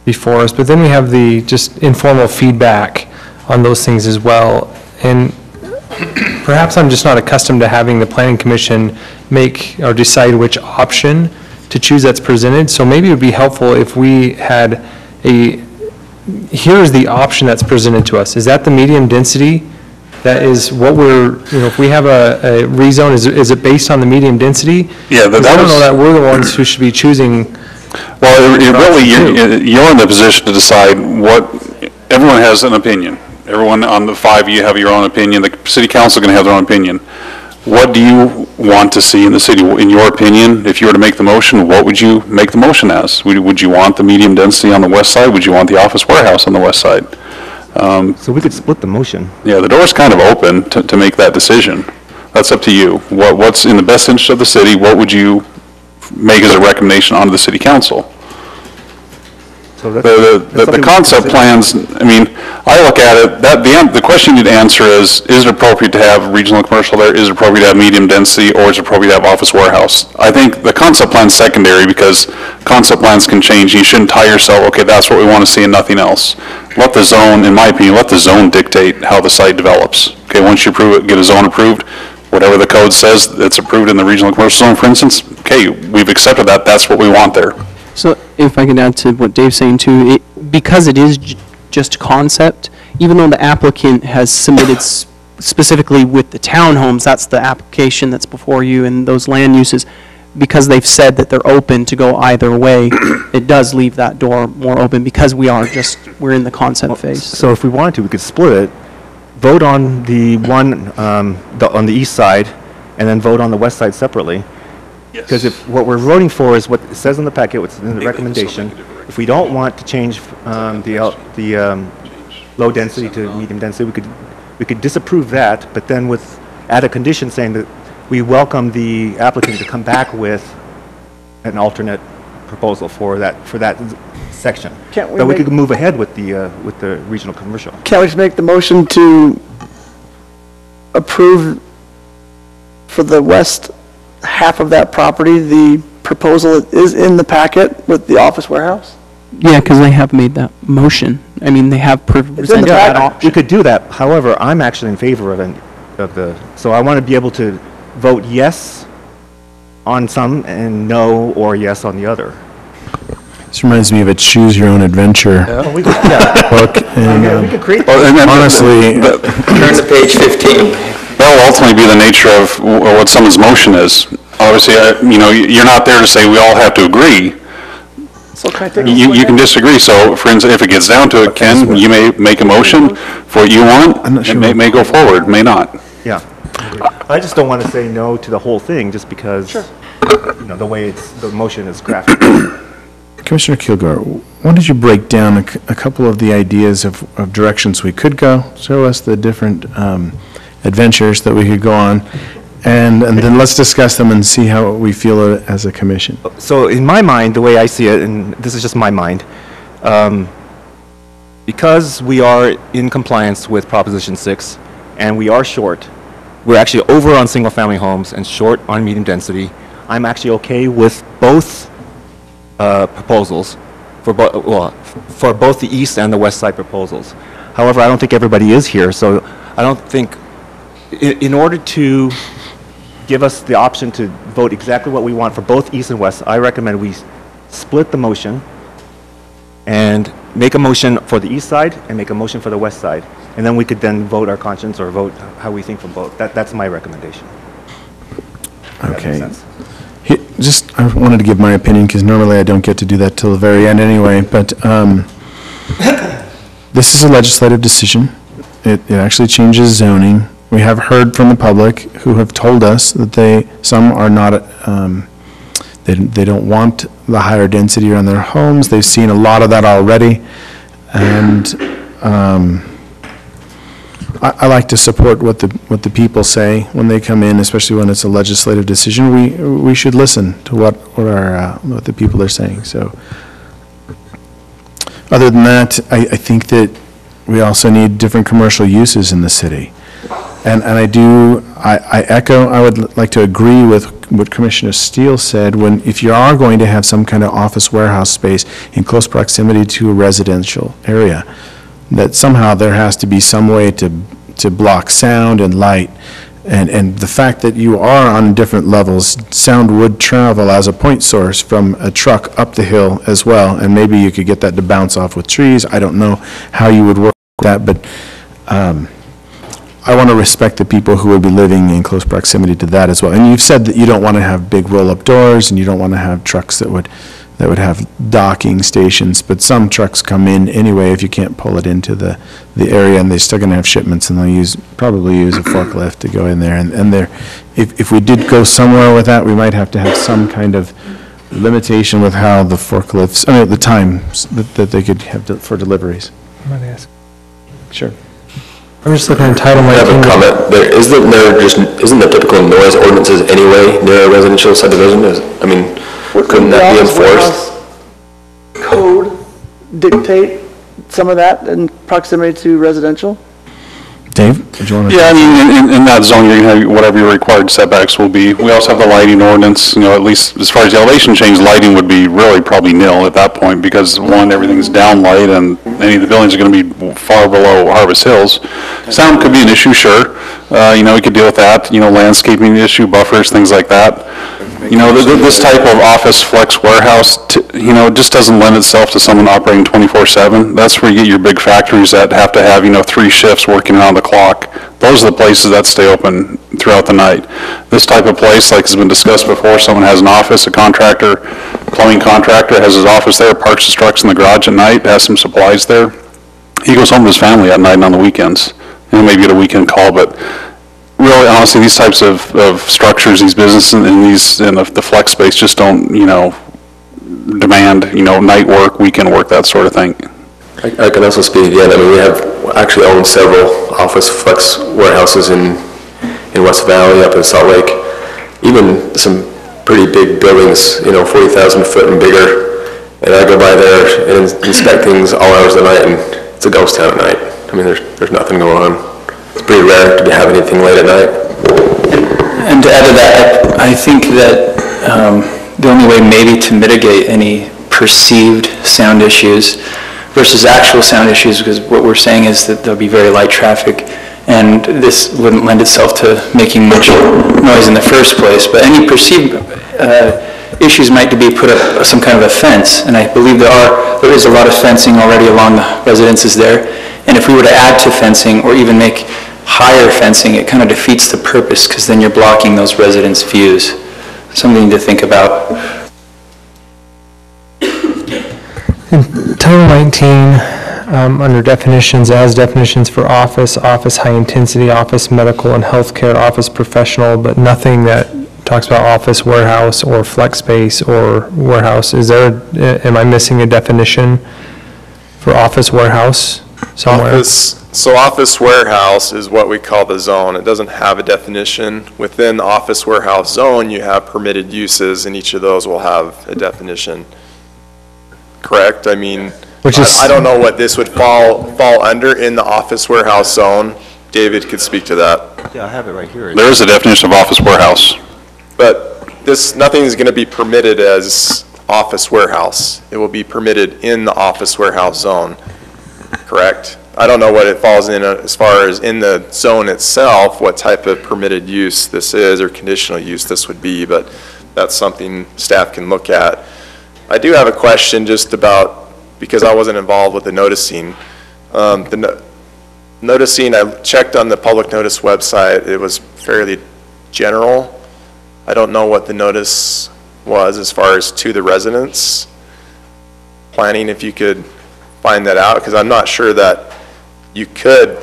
before us, but then we have the just informal feedback on those things as well. And perhaps I'm just not accustomed to having the Planning Commission make or decide which option to choose that's presented. So maybe it would be helpful if we had here's the option that's presented to us. Is that the medium density? That is what if we have a rezone, is it based on the medium density? Yeah, I don't know that we're the ones who should be choosing Well, you're in the position to decide what, everyone has an opinion. Everyone on the 5 of you have your own opinion. The city council is going to have their own opinion. What do you want to see in the city? In your opinion, if you were to make the motion, what would you make the motion as? Would you want the medium density on the west side? Would you want the office warehouse on the west side? So we could split the motion. Yeah, the door's kind of open to make that decision. That's up to you. What's in the best interest of the city? What would you make as a recommendation onto the city council? So The concept plans, I mean, I look at it, the question you'd answer is it appropriate to have regional and commercial there? Is it appropriate to have medium density, or is it appropriate to have office warehouse? I think the concept plan's secondary, because concept plans can change. You shouldn't tie yourself, okay, that's what we want to see and nothing else. Let the zone, in my opinion, let the zone dictate how the site develops. Okay, once you approve it, get a zone approved, whatever the code says that's approved in the regional and commercial zone, for instance, okay, we've accepted that, that's what we want there. So if I could add to what Dave's saying too, because it is just concept, even though the applicant has submitted specifically with the townhomes, that's the application that's before you and those land uses, because they've said that they're open to go either way, it does leave that door more open because we're in the concept phase. So if we wanted to, we could split it, vote on the one on the east side, and then vote on the west side separately. Because if what we're voting for is what it says in the packet, what's in the recommendation, if we don't want to change the low density to medium density, we could disapprove that, but then add a condition saying that we welcome the applicant to come back with an alternate proposal for that section. But we could move ahead with the regional commercial. Can't we just make the motion to approve for the west half of that property, the proposal is in the packet with the office warehouse? Yeah, because they have made that motion. I mean, they have presented that option. We could do that. However, I'm actually in favor so I want to be able to vote yes on some and no or yes on the other. This reminds me of a choose your own adventure book. We could create honestly, Turn to page 15. That'll ultimately be the nature of what someone's motion is. Obviously, you're not there to say we all have to agree. So can I take You can disagree. So, for instance, if it gets down to it, Ken, you may make a motion for what you want. It may go forward, may not. Yeah. I just don't want to say no to the whole thing just because, the way the motion is crafted. Commissioner Kilgore, why don't you break down a couple of the ideas of directions we could go? Show us the different adventures that we could go on, and then let's discuss them and see how we feel as a commission. So in my mind, the way I see it, and this is just my mind, because we are in compliance with Proposition 6, and we are short, we're actually over on single-family homes and short on medium density, I'm actually okay with both proposals, for both the east and the west side proposals. However, I don't think everybody is here, so I don't think, in order to give us the option to vote exactly what we want for both east and west, I recommend we split the motion and make a motion for the east side and make a motion for the west side. And then we could then vote our conscience or vote how we think for both. That's my recommendation. Okay. I wanted to give my opinion because normally I don't get to do that till the very end anyway, but this is a legislative decision. It actually changes zoning. We have heard from the public who have told us that some are not, they don't want the higher density around their homes. They've seen a lot of that already. And I like to support what the people say when they come in, especially when it's a legislative decision. We should listen to what the people are saying. So other than that, I think that we also need different commercial uses in the city. And I echo, I would like to agree with what Commissioner Steele said, if you are going to have some kind of office warehouse space in close proximity to a residential area, that somehow there has to be some way to block sound and light. And the fact that you are on different levels, sound would travel as a point source from a truck up the hill as well, and maybe you could get that to bounce off with trees. I don't know how you would work with that, but I want to respect the people who will be living in close proximity to that as well. And you've said that you don't want to have big roll-up doors, and you don't want to have trucks that would that would have docking stations, but some trucks come in anyway if you can't pull it into the area, and they're still gonna have shipments, and they'll probably use a forklift to go in there, and there, if we did go somewhere with that, we might have to have some kind of limitation with how the forklifts, I mean, the times that they could have for deliveries. I might ask. Sure. I'm just looking at Title 19. I have a comment. Isn't there typical noise ordinances anyway near a residential subdivision? Couldn't that be enforced? Code dictate some of that in proximity to residential? Dave, did you want to? Yeah, I mean, in that zone, you're going to have whatever your required setbacks will be. We also have the lighting ordinance, at least as far as the elevation change, lighting would be really probably nil at that point, because one, everything's downlight, and any of the buildings are going to be far below Harvest Hills. Sound could be an issue, sure. We could deal with that, landscaping issue, buffers, things like that. This type of office flex warehouse, just doesn't lend itself to someone operating 24/7. That's where you get your big factories that have to have, 3 shifts working around the clock. Those are the places that stay open throughout the night. This type of place, like has been discussed before, someone has an office, a contractor, plumbing contractor has his office there, parks his trucks in the garage at night, has some supplies there. He goes home to his family at night and on the weekends. Maybe get a weekend call, but really, honestly, these types of structures, these businesses and the flex space just don't, demand, night work, weekend work, that sort of thing. I can also speak again. We have actually owned several office flex warehouses in West Valley, up in Salt Lake. Even some pretty big buildings, 40,000 foot and bigger. And I go by there and inspect things all hours of the night, and it's a ghost town at night. There's nothing going on. It's pretty rare to have anything late at night. And to add to that, I think that the only way maybe to mitigate any perceived sound issues versus actual sound issues, because what we're saying is that there'll be very light traffic, and this wouldn't lend itself to making much noise in the first place, but any perceived issues might be put up some kind of a fence, and I believe there is a lot of fencing already along the residences there, and if we were to add to fencing or even make higher fencing, it kind of defeats the purpose, because then you're blocking those residents' views. Something to think about. Title 19, under definitions, as definitions for office, office high-intensity, office medical and healthcare, office professional, but nothing that talks about office warehouse or flex space or warehouse. Am I missing a definition for office warehouse somewhere? Office warehouse is what we call the zone. It doesn't have a definition. Within the office warehouse zone, you have permitted uses, and each of those will have a definition. Correct? I don't know what this would fall under in the office warehouse zone. David could speak to that. Yeah, I have it right here. There is a definition of office warehouse. But nothing is going to be permitted as office warehouse. It will be permitted in the office warehouse zone. Correct? I don't know what it falls in as far as in the zone itself, what type of permitted use this is or conditional use this would be, but that's something staff can look at. I do have a question just about, because I wasn't involved with the noticing. Noticing, I checked on the public notice website, it was fairly general. I don't know what the notice was as far as to the residents. Planning, if you could find that out, because I'm not sure that you could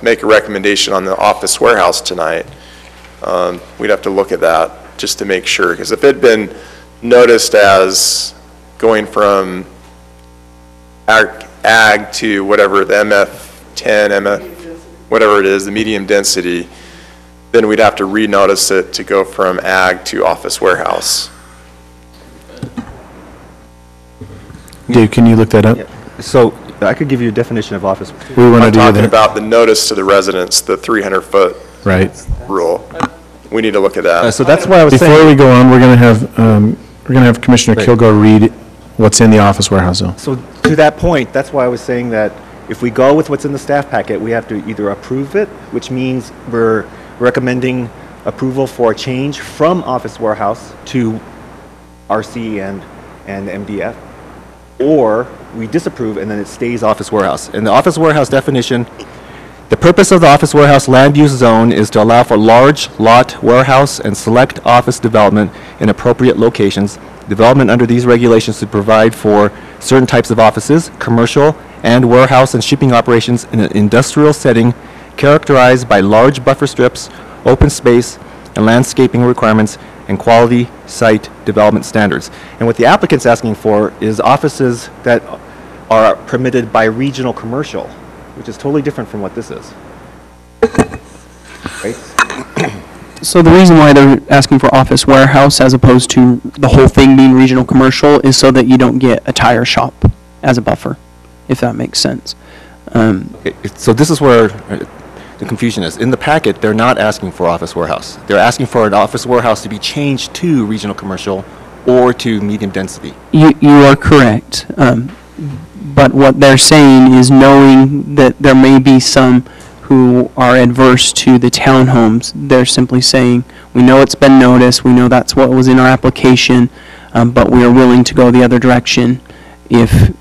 make a recommendation on the office warehouse tonight. We'd have to look at that just to make sure, because if it had been noticed as going from ag to whatever, the MF10, whatever it is, the medium density, then we'd have to renotice it to go from ag to office warehouse. Dave, can you look that up? Yeah. So I could give you a definition of office. We want to do that. I'm talking about the notice to the residents, the 300-foot rule. We need to look at that. So that's why I was saying. Before we go on, we're going to have Commissioner Kilgore read what's in the office warehouse zone. So to that point, that's why I was saying that if we go with what's in the staff packet, we have to either approve it, which means we're recommending approval for a change from office warehouse to RC and MDF, or we disapprove and then it stays office warehouse. In the office warehouse definition, the purpose of the office warehouse land use zone is to allow for large lot warehouse and select office development in appropriate locations development under these regulations to provide for certain types of offices, commercial and warehouse and shipping operations in an industrial setting characterized by large buffer strips, open space, and landscaping requirements, and quality site development standards. And what the applicant's asking for is offices that are permitted by regional commercial, which is totally different from what this is. Right? So the reason why they're asking for office warehouse as opposed to the whole thing being regional commercial is so that you don't get a tire shop as a buffer, if that makes sense. Okay, so this is where the confusion is. In the packet, they're not asking for office warehouse. They're asking for an office warehouse to be changed to regional commercial or to medium density. You are correct. But what they're saying is, knowing that there may be some who are adverse to the townhomes, they're simply saying, we know it's been noticed, we know that's what was in our application, but we are willing to go the other direction if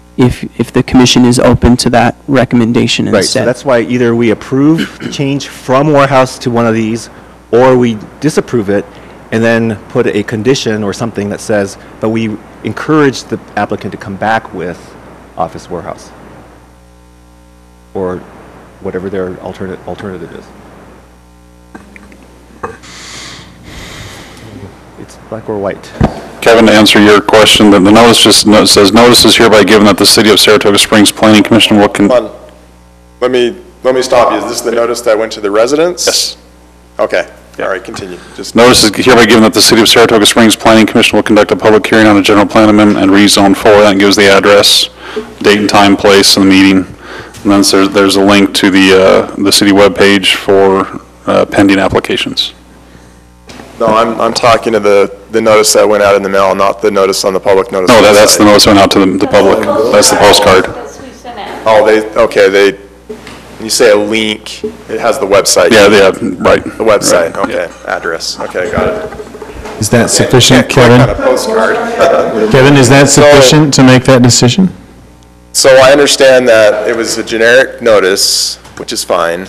the commission is open to that recommendation instead. Right, so that's why either we approve the change from warehouse to one of these, or we disapprove it and then put a condition or something that says, but we encourage the applicant to come back with office warehouse, or whatever their alternative is. It's black or white. Kevin, to answer your question, the notice just says, notice is hereby given that the City of Saratoga Springs Planning Commission will... Let me stop you. Is this the notice that went to the residents? Yes. Okay. All right, continue. Notice is hereby given that the City of Saratoga Springs Planning Commission will conduct a public hearing on a general plan amendment and rezone for, that gives the address, date and time, place, and the meeting. And then there's a link to the city webpage for pending applications. No, I'm talking to the notice that went out in the mail, not the notice on the public notice. No, that's the notice that went out to the public. That's the postcard. Oh, you say a link, it has the website. Yeah, right. The website, right. Okay, address, okay, got it. Is that sufficient, Kevin? Kind of postcard. Kevin, is that sufficient to make that decision? So I understand that it was a generic notice, which is fine.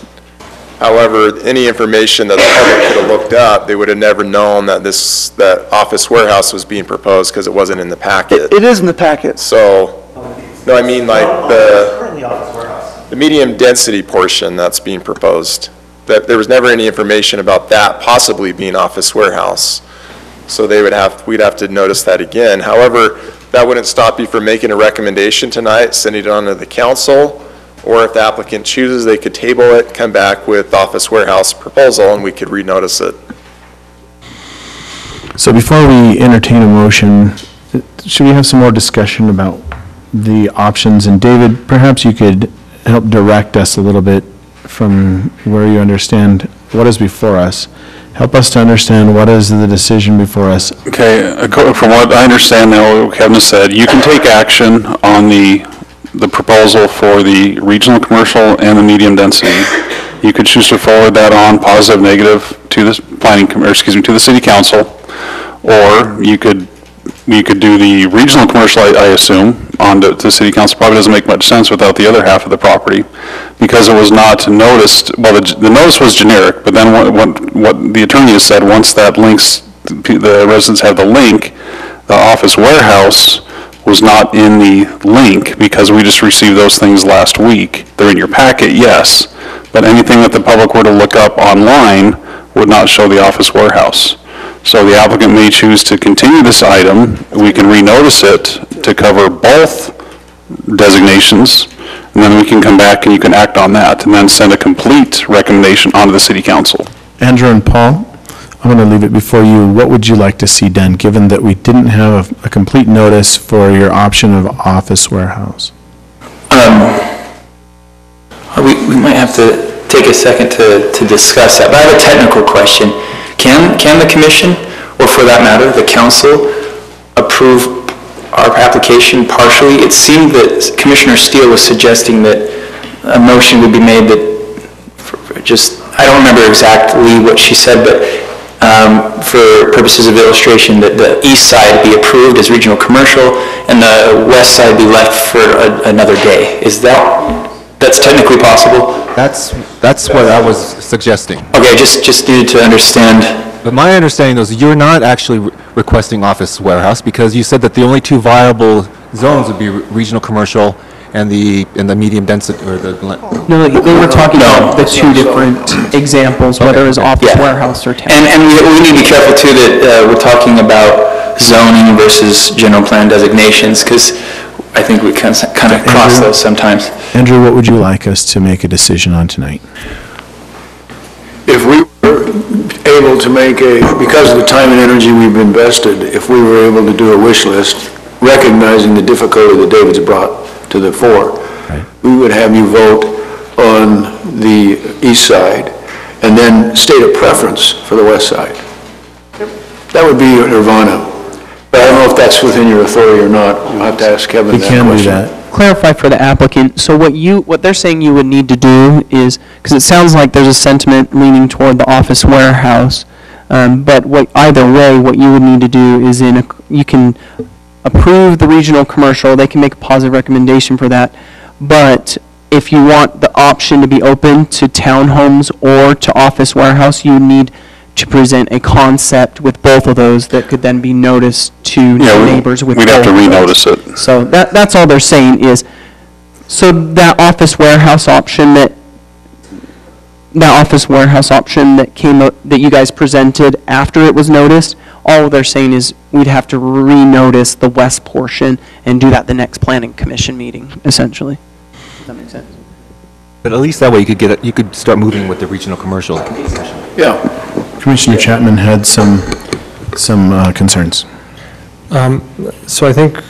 However, any information that the public could have looked up, they would have never known that that office warehouse was being proposed because it wasn't in the packet. It is in the packet. So, no, I mean like the medium density portion that's being proposed. That there was never any information about that possibly being office warehouse. So we'd have to notice that again. However, that wouldn't stop you from making a recommendation tonight, sending it on to the council, or if the applicant chooses, they could table it, come back with office warehouse proposal, and we could renotice it. So before we entertain a motion, should we have some more discussion about the options? And David, perhaps you could help direct us a little bit from where you understand what is before us. Help us to understand what is the decision before us. Okay, from what I understand now, what Kevin said, you can take action on the proposal for the regional commercial and the medium density. You could choose to forward that on, positive, negative, to the to the city council, or you could do the regional commercial, I assume, on to the city council. Probably doesn't make much sense without the other half of the property, because it was not noticed. Well, the notice was generic, but then what the attorney has said, once that links, the residents have the link, the office warehouse was not in the link because we just received those things last week. They're in your packet, yes, but anything that the public were to look up online would not show the office warehouse. So the applicant may choose to continue this item. We can renotice it to cover both designations, and then we can come back and you can act on that, and then send a complete recommendation onto the city council. Andrew and Paul, I'm going to leave it before you. What would you like to see done, given that we didn't have a complete notice for your option of office warehouse? We might have to take a second to discuss that, but I have a technical question. Can the commission, or for that matter, the council, approve our application partially? It seemed that Commissioner Steele was suggesting that a motion would be made that, I don't remember exactly what she said, but for purposes of illustration, that the east side be approved as regional commercial and the west side be left for another day. That's technically possible? That's what I was suggesting. Okay, just needed to understand. But my understanding is you're not actually requesting office warehouse, because you said that the only two viable zones would be regional commercial and the medium density, or the... No, they were talking about the two different examples, whether it was office warehouse or town. And we need to be careful too that we're talking about zoning versus general plan designations, because I think we kind of cross those sometimes. Andrew, what would you like us to make a decision on tonight? If we were able to make because of the time and energy we've invested, if we were able to do a wish list, recognizing the difficulty that David's brought to the fore, we would have you vote on the east side and then state a preference for the west side. That would be your nirvana. But I don't know if that's within your authority or not. You'll have to ask Kevin that question. We can do that. Clarify for the applicant, so what they're saying you would need to do is, because it sounds like there's a sentiment leaning toward the office warehouse, but either way, what you would need to do is you can approve the regional commercial, they can make a positive recommendation for that, but if you want the option to be open to townhomes or to office warehouse, you need to present a concept with both of those that could then be noticed to neighbors with both. We'd have to renotice it. So that's all they're saying is, so that office warehouse option that came up, that you guys presented after it was noticed, all they're saying is we'd have to renotice the west portion and do that the next planning commission meeting, essentially. Does that make sense? But at least that way you could start moving with the regional commercial. Yeah. Commissioner Chapman had some concerns. So I think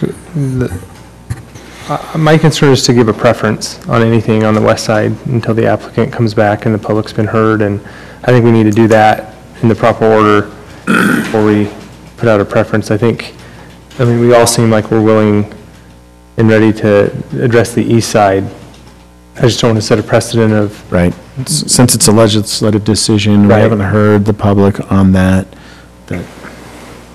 my concern is to give a preference on anything on the west side until the applicant comes back and the public's been heard, and I think we need to do that in the proper order before we put out a preference. I mean, we all seem like we're willing and ready to address the east side. I just don't want to set a precedent of... Right. Since it's a legislative decision, we haven't heard the public on that.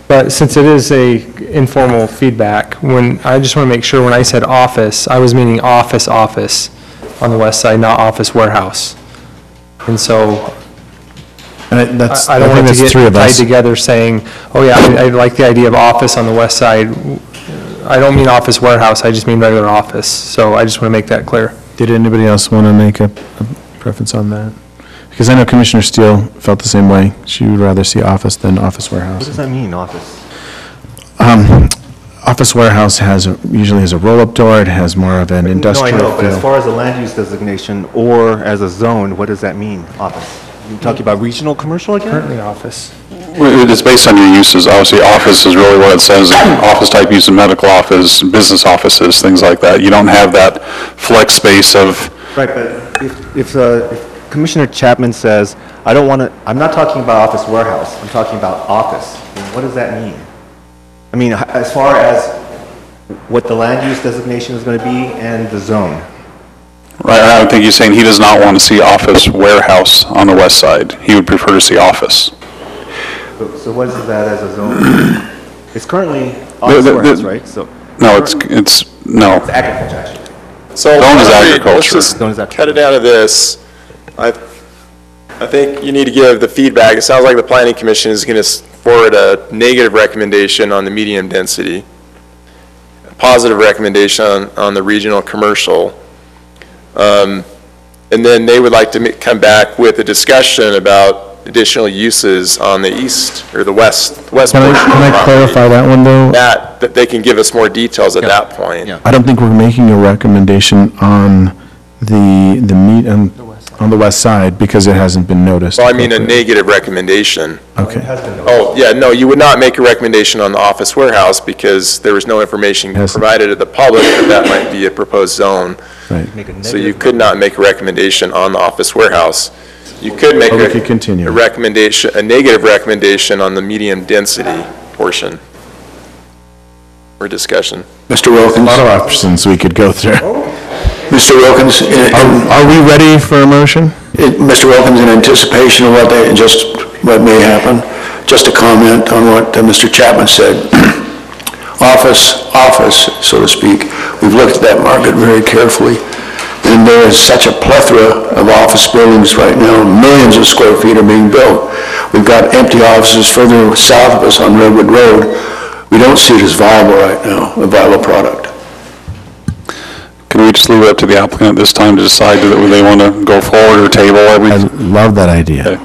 But since it is a informal feedback, I just want to make sure when I said office, I was meaning office on the west side, not office warehouse. And so I don't want to get tied together saying, oh yeah, I like the idea of office on the west side. I don't mean office warehouse, I just mean regular office. So I just want to make that clear. Did anybody else want to make a preference on that? Because I know Commissioner Steele felt the same way. She would rather see office than office warehouse. What does that mean, office? Office warehouse usually has a roll-up door. It has more of an industrial feel. No, I know, but as far as a land use designation or as a zone, what does that mean, office? You're talking about regional commercial again? Currently office. It's based on your uses. Obviously, office is really what it says. Office type use in medical office, business offices, things like that. You don't have that flex space of... Right, but if Commissioner Chapman says, I'm not talking about office warehouse, I'm talking about office, what does that mean? I mean, as far as what the land use designation is going to be and the zone. Right, I think he's saying he does not want to see office warehouse on the west side. He would prefer to see office. So what is that as a zone? It's currently office warehouse, right? No, it's agriculture, actually. So zone is agriculture. Let's just cut it down to this. I think you need to give the feedback. It sounds like the Planning Commission is going to forward a negative recommendation on the medium density, a positive recommendation on the regional commercial, and then they would like to come back with a discussion about additional uses on the east or the west portion. Can I clarify that one though? That they can give us more details at that point. I don't think we're making a recommendation on on the west side because it hasn't been noticed. Well, I mean a negative recommendation. Okay. Oh, yeah, no, you would not make a recommendation on the office warehouse because there was no information provided to the public that might be a proposed zone. Right. So you could not make a recommendation on the office warehouse. You could make a recommendation, a negative recommendation on the medium density portion for discussion. Mr. Wilkins? A lot of options we could go through. Mr. Wilkins? Are we ready for a motion? Mr. Wilkins, in anticipation of what may happen, just a comment on what Mr. Chapman said. Office, so to speak. We've looked at that market very carefully, and there is such a plethora of office buildings right now. Millions of square feet are being built. We've got empty offices further south of us on Redwood Road. We don't see it as viable right now, a viable product. Can we just leave it up to the applicant at this time to decide whether they want to go forward or table everything? I love that idea.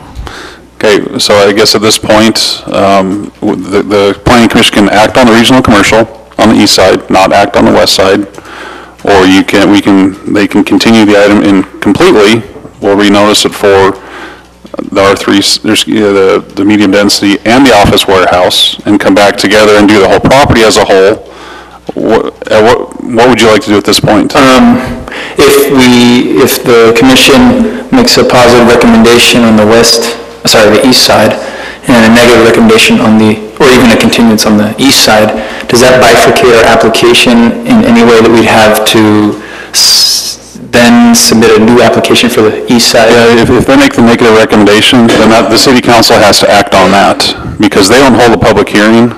Okay, so I guess at this point, the planning commission can act on the regional commercial on the east side, not act on the west side, or they can continue the item completely. We'll renotice it for the R3, the medium density and the office warehouse, and come back together and do the whole property as a whole. What would you like to do at this point? If the commission makes a positive recommendation on the east side, and a negative recommendation or even a continuance on the east side, does that bifurcate our application in any way that we'd have to then submit a new application for the east side? Yeah, if they make the negative recommendation, then the city council has to act on that, because they don't hold a public hearing.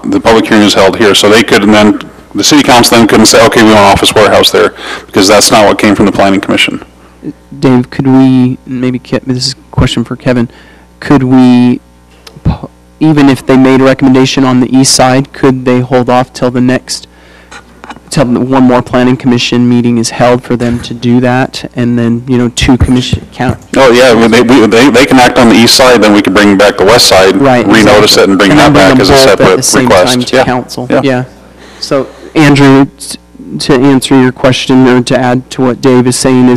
The public hearing is held here, so they could, and then the city council then couldn't say, okay, we want office warehouse there, because that's not what came from the planning commission. Dave, could we, maybe, this is a question for Kevin, could we, even if they made a recommendation on the east side, could they hold off till one more planning commission meeting is held for them to do that, and then, two commission count? Oh, yeah, they can act on the east side, then we can bring back the west side, right, renotice it and bring that back as a separate request. At the same time to council, yeah. So, Andrew, to answer your question, or to add to what Dave is saying,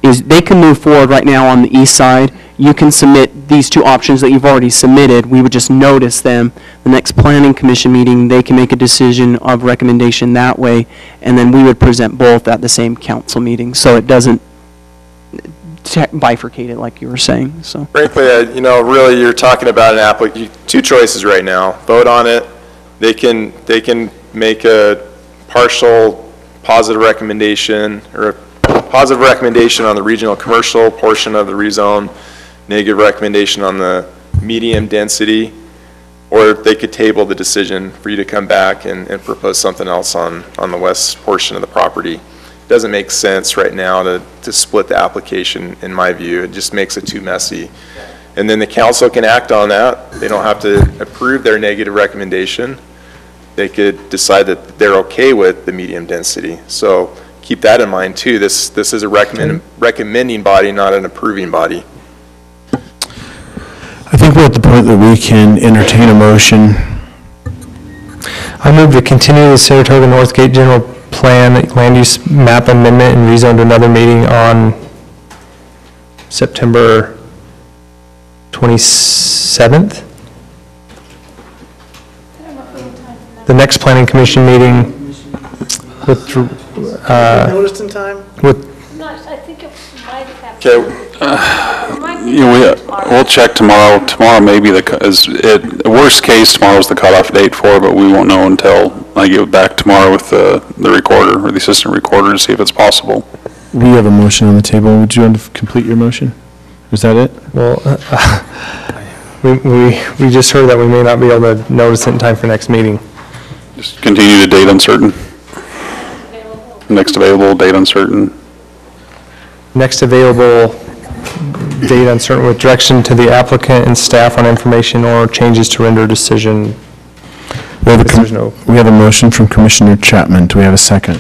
is they can move forward right now on the east side. You can submit these two options that you've already submitted. We would just notice them. The next planning commission meeting, they can make a decision of recommendation that way, and then we would present both at the same council meeting, so it doesn't bifurcate it like you were saying. So, frankly, really, you're talking about two choices right now. Vote on it. They can make a partial positive recommendation, or a positive recommendation on the regional commercial portion of the rezone, negative recommendation on the medium density, or they could table the decision for you to come back and propose something else on the west portion of the property. It doesn't make sense right now to split the application, in my view. It just makes it too messy. And then the council can act on that. They don't have to approve their negative recommendation. They could decide that they're okay with the medium density. So keep that in mind too. This is a recommending body, not an approving body. I think we're at the point that we can entertain a motion. I move to continue the Saratoga Northgate General Plan Land Use Map Amendment and rezone to another meeting on September 27th. The next Planning Commission meeting with, Noticed in time? I think it might have. We'll check tomorrow. Tomorrow may be worst case, tomorrow's the cutoff date for it, but we won't know until I get back tomorrow with the recorder or the assistant recorder to see if it's possible. We have a motion on the table. Would you want to complete your motion? Is that it? Well, we just heard that we may not be able to notice it in time for next meeting. Just continue to date uncertain. Next available, date uncertain. Next available, date uncertain, with direction to the applicant and staff on information or changes to render decision. We have a motion from Commissioner Chapman. Do we have a second?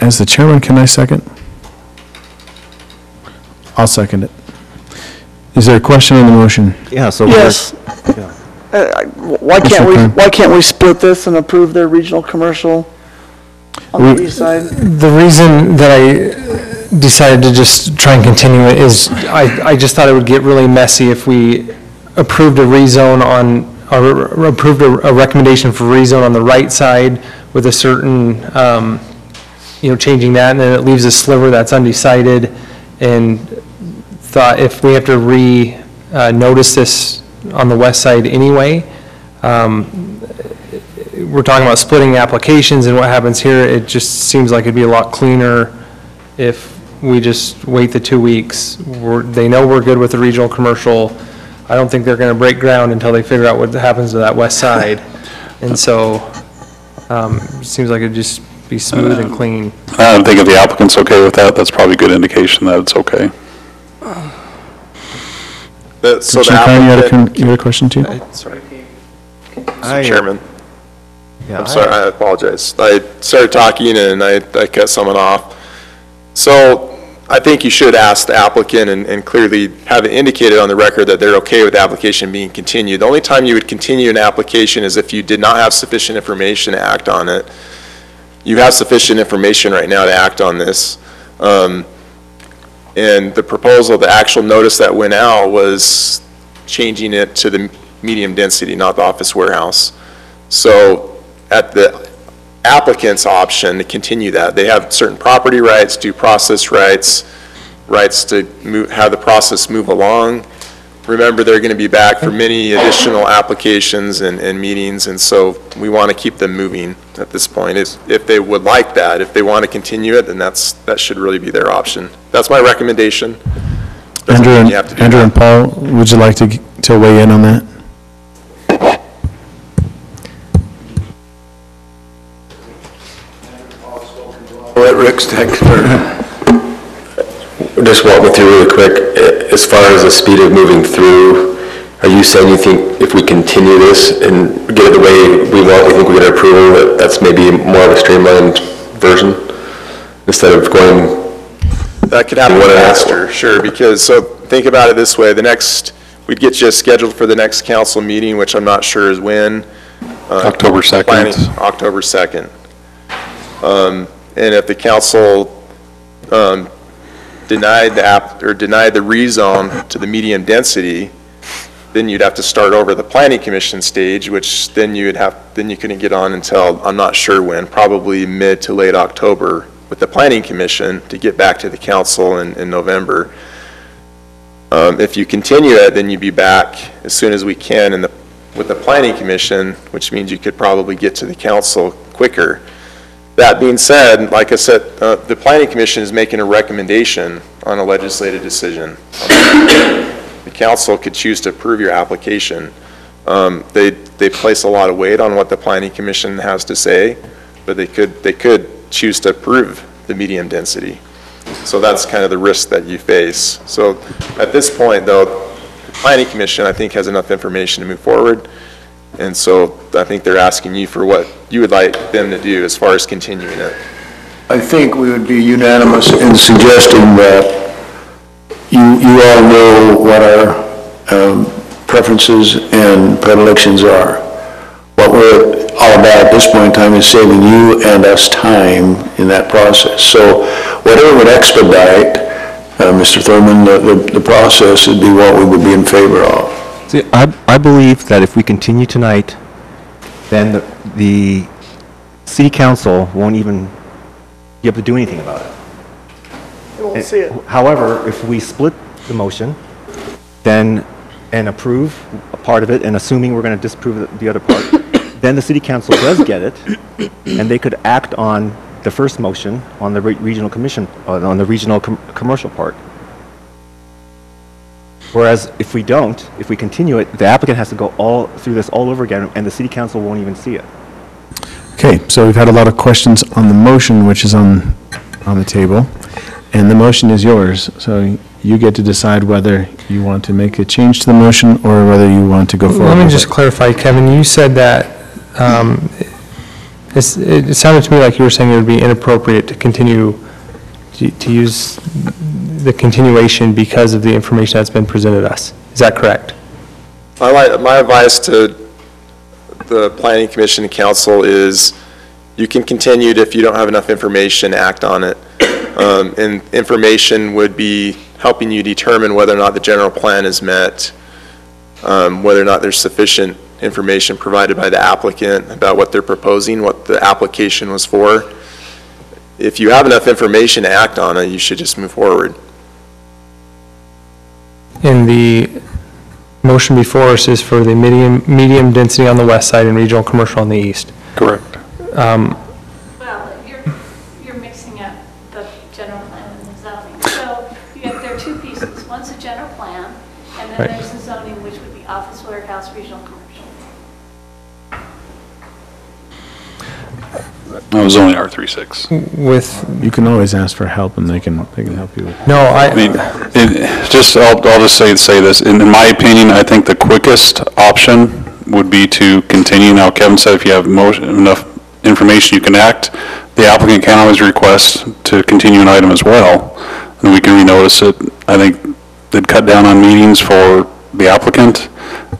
As the chairman, can I second? I'll second it. Is there a question on the motion? Yeah, so yes. Why can't we split this and approve their regional commercial on the east side? The reason that I decided to just try and continue it is I just thought it would get really messy if we approved a rezone or approved a recommendation for rezone on the right side with a certain, changing that, and then it leaves a sliver that's undecided, and thought if we have to notice this on the west side anyway, we're talking about splitting applications and what happens here. It just seems like it'd be a lot cleaner if we just wait the 2 weeks. They know we're good with the regional commercial. I don't think they're going to break ground until they figure out what happens to that west side. And so it seems like it'd just be smooth and clean. I think if the applicant's okay with that, that's probably a good indication that it's okay. So the Commissioner Carney, applicant, you had a question too? sorry. Mr. Chairman. I'm sorry, I apologize. I started talking and I cut someone off. So I think you should ask the applicant and clearly have it indicated on the record that they're okay with the application being continued. The only time you would continue an application is if you did not have sufficient information to act on it. You have sufficient information right now to act on this. And the proposal, the actual notice that went out was changing it to the medium density, not the office warehouse. So at the applicant's option to continue that, they have certain property rights, due process rights, rights to have the process move along. Remember, they're going to be back for many additional applications and meetings, and so we want to keep them moving at this point. If they would like that, if they want to continue it, then that should really be their option. That's my recommendation. Andrew and Paul, would you like to weigh in on that? Let Rick's expert. Just walk me through really quick, as far as the speed of moving through, are you saying you think if we continue this and get it the way we want, we think we get approval, that's maybe more of a streamlined version instead of going? That could happen faster, sure, because, so think about it this way, we'd get you scheduled for the next council meeting, which I'm not sure is when. October 2nd. October 2nd. And if the council denied the rezone to the medium density, then you'd have to start over the planning commission stage, which then you couldn't get on until, I'm not sure when, probably mid to late October with the planning commission to get back to the council in November. If you continue it, then you'd be back as soon as we can with the planning commission, which means you could probably get to the council quicker. That being said, like I said, the Planning Commission is making a recommendation on a legislative decision. The council could choose to approve your application. They place a lot of weight on what the Planning Commission has to say, but they could choose to approve the medium density. So that's kind of the risk that you face. So at this point, though, the Planning Commission, I think, has enough information to move forward. And so I think they're asking you for what you would like them to do as far as continuing it. I think we would be unanimous in suggesting that you all know what our preferences and predilections are. What we're all about at this point in time is saving you and us time in that process. So whatever would expedite, Mr. Thurman, the process would be what we would be in favor of. See, I believe that if we continue tonight, then the city council won't even be able to do anything about it. They won't see it. However, if we split the motion, then, and approve a part of it, and assuming we're going to disapprove the other part, then the city council does get it, and they could act on the first motion on the regional commission, on the regional commercial part. Whereas if we don't, if we continue it, the applicant has to go through this all over again, and the city council won't even see it. Okay, so we've had a lot of questions on the motion, which is on the table, and the motion is yours. So you get to decide whether you want to make a change to the motion or whether you want to go forward. Let me just clarify, Kevin, you said that it sounded to me like you were saying it would be inappropriate to continue to use the continuation because of the information that's been presented to us. Is that correct? My advice to the Planning Commission and Council is you can continue it if you don't have enough information to act on it. And information would be helping you determine whether or not the general plan is met, whether or not there's sufficient information provided by the applicant about what they're proposing, what the application was for. If you have enough information to act on it, you should just move forward. In the motion before us is for the medium density on the west side and regional commercial on the east. Correct. Well, you're mixing up the general plan and the zoning. So there are two pieces. One's the general plan, and then there's the zoning, which would be office, warehouse, regional commercial. Zoning R36. With, You can always ask for help, and they can help you with. no, I mean, I'll just say this, in my opinion, I think the quickest option would be to continue. Now, Kevin said if you have enough information, you can act. The applicant can always request to continue an item as well, and we can renotice it. I think they'd cut down on meetings for the applicant,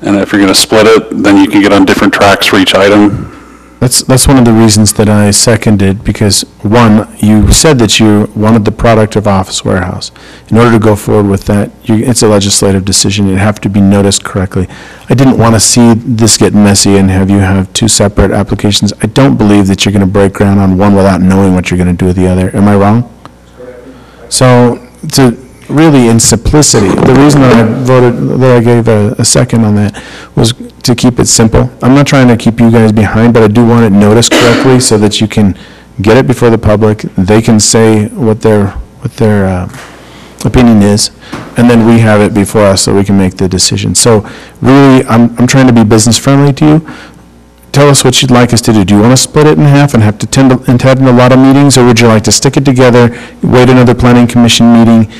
and if you're going to split it, then you can get on different tracks for each item. That's one of the reasons that I seconded, because, one, you said that you wanted the product of Office Warehouse. In order to go forward with that, it's a legislative decision. It'd have to be noticed correctly. I didn't want to see this get messy and have you have two separate applications. I don't believe that you're going to break ground on one without knowing what you're going to do with the other. Am I wrong? So, really, in simplicity, the reason that I gave a second on that was to keep it simple. I'm not trying to keep you guys behind, but I do want it noticed correctly so that you can get it before the public. They can say what their opinion is, and then we have it before us so we can make the decision. So really, I'm trying to be business friendly to you. Tell us what you'd like us to do. Do you want to split it in half and have to attend a lot of meetings, or would you like to stick it together, wait another planning commission meeting,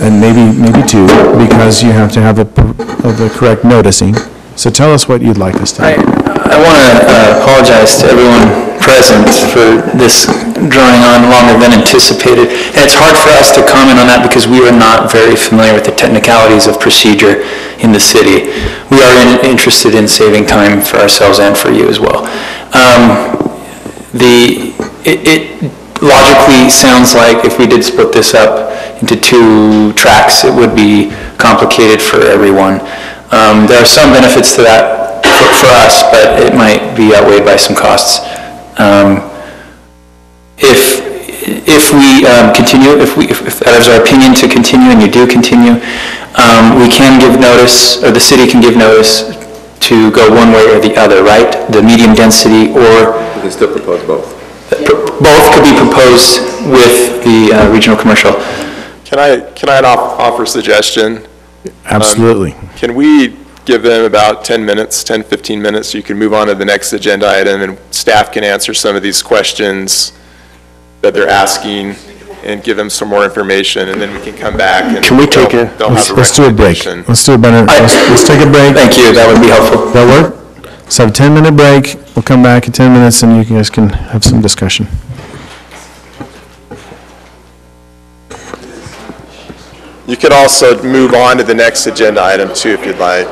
and maybe two, because you have to have the correct noticing? So tell us what you'd like us to do. I want to apologize to everyone present for this drawing on longer than anticipated. And it's hard for us to comment on that because we are not very familiar with the technicalities of procedure in the city. We are interested in saving time for ourselves and for you as well. It logically sounds like if we did split this up into two tracks, it would be complicated for everyone. There are some benefits to that for us, but it might be outweighed by some costs. If we continue, if that is our opinion to continue, and you do continue, we can give notice, or the city can give notice to go one way or the other, right? The medium density, or We can still propose both. both could be proposed with the regional commercial. Can I offer a suggestion? Absolutely. Can we give them about 10 minutes, 10, 15 minutes, so you can move on to the next agenda item, and staff can answer some of these questions that they're asking, and give them some more information, and then we can come back and Can we take let's do a break. Let's do a better, let's take a break. Thank you, that would be helpful. That work? Let's have a 10-minute break. We'll come back in 10 minutes, and you guys can have some discussion. You could also move on to the next agenda item too, if you'd like.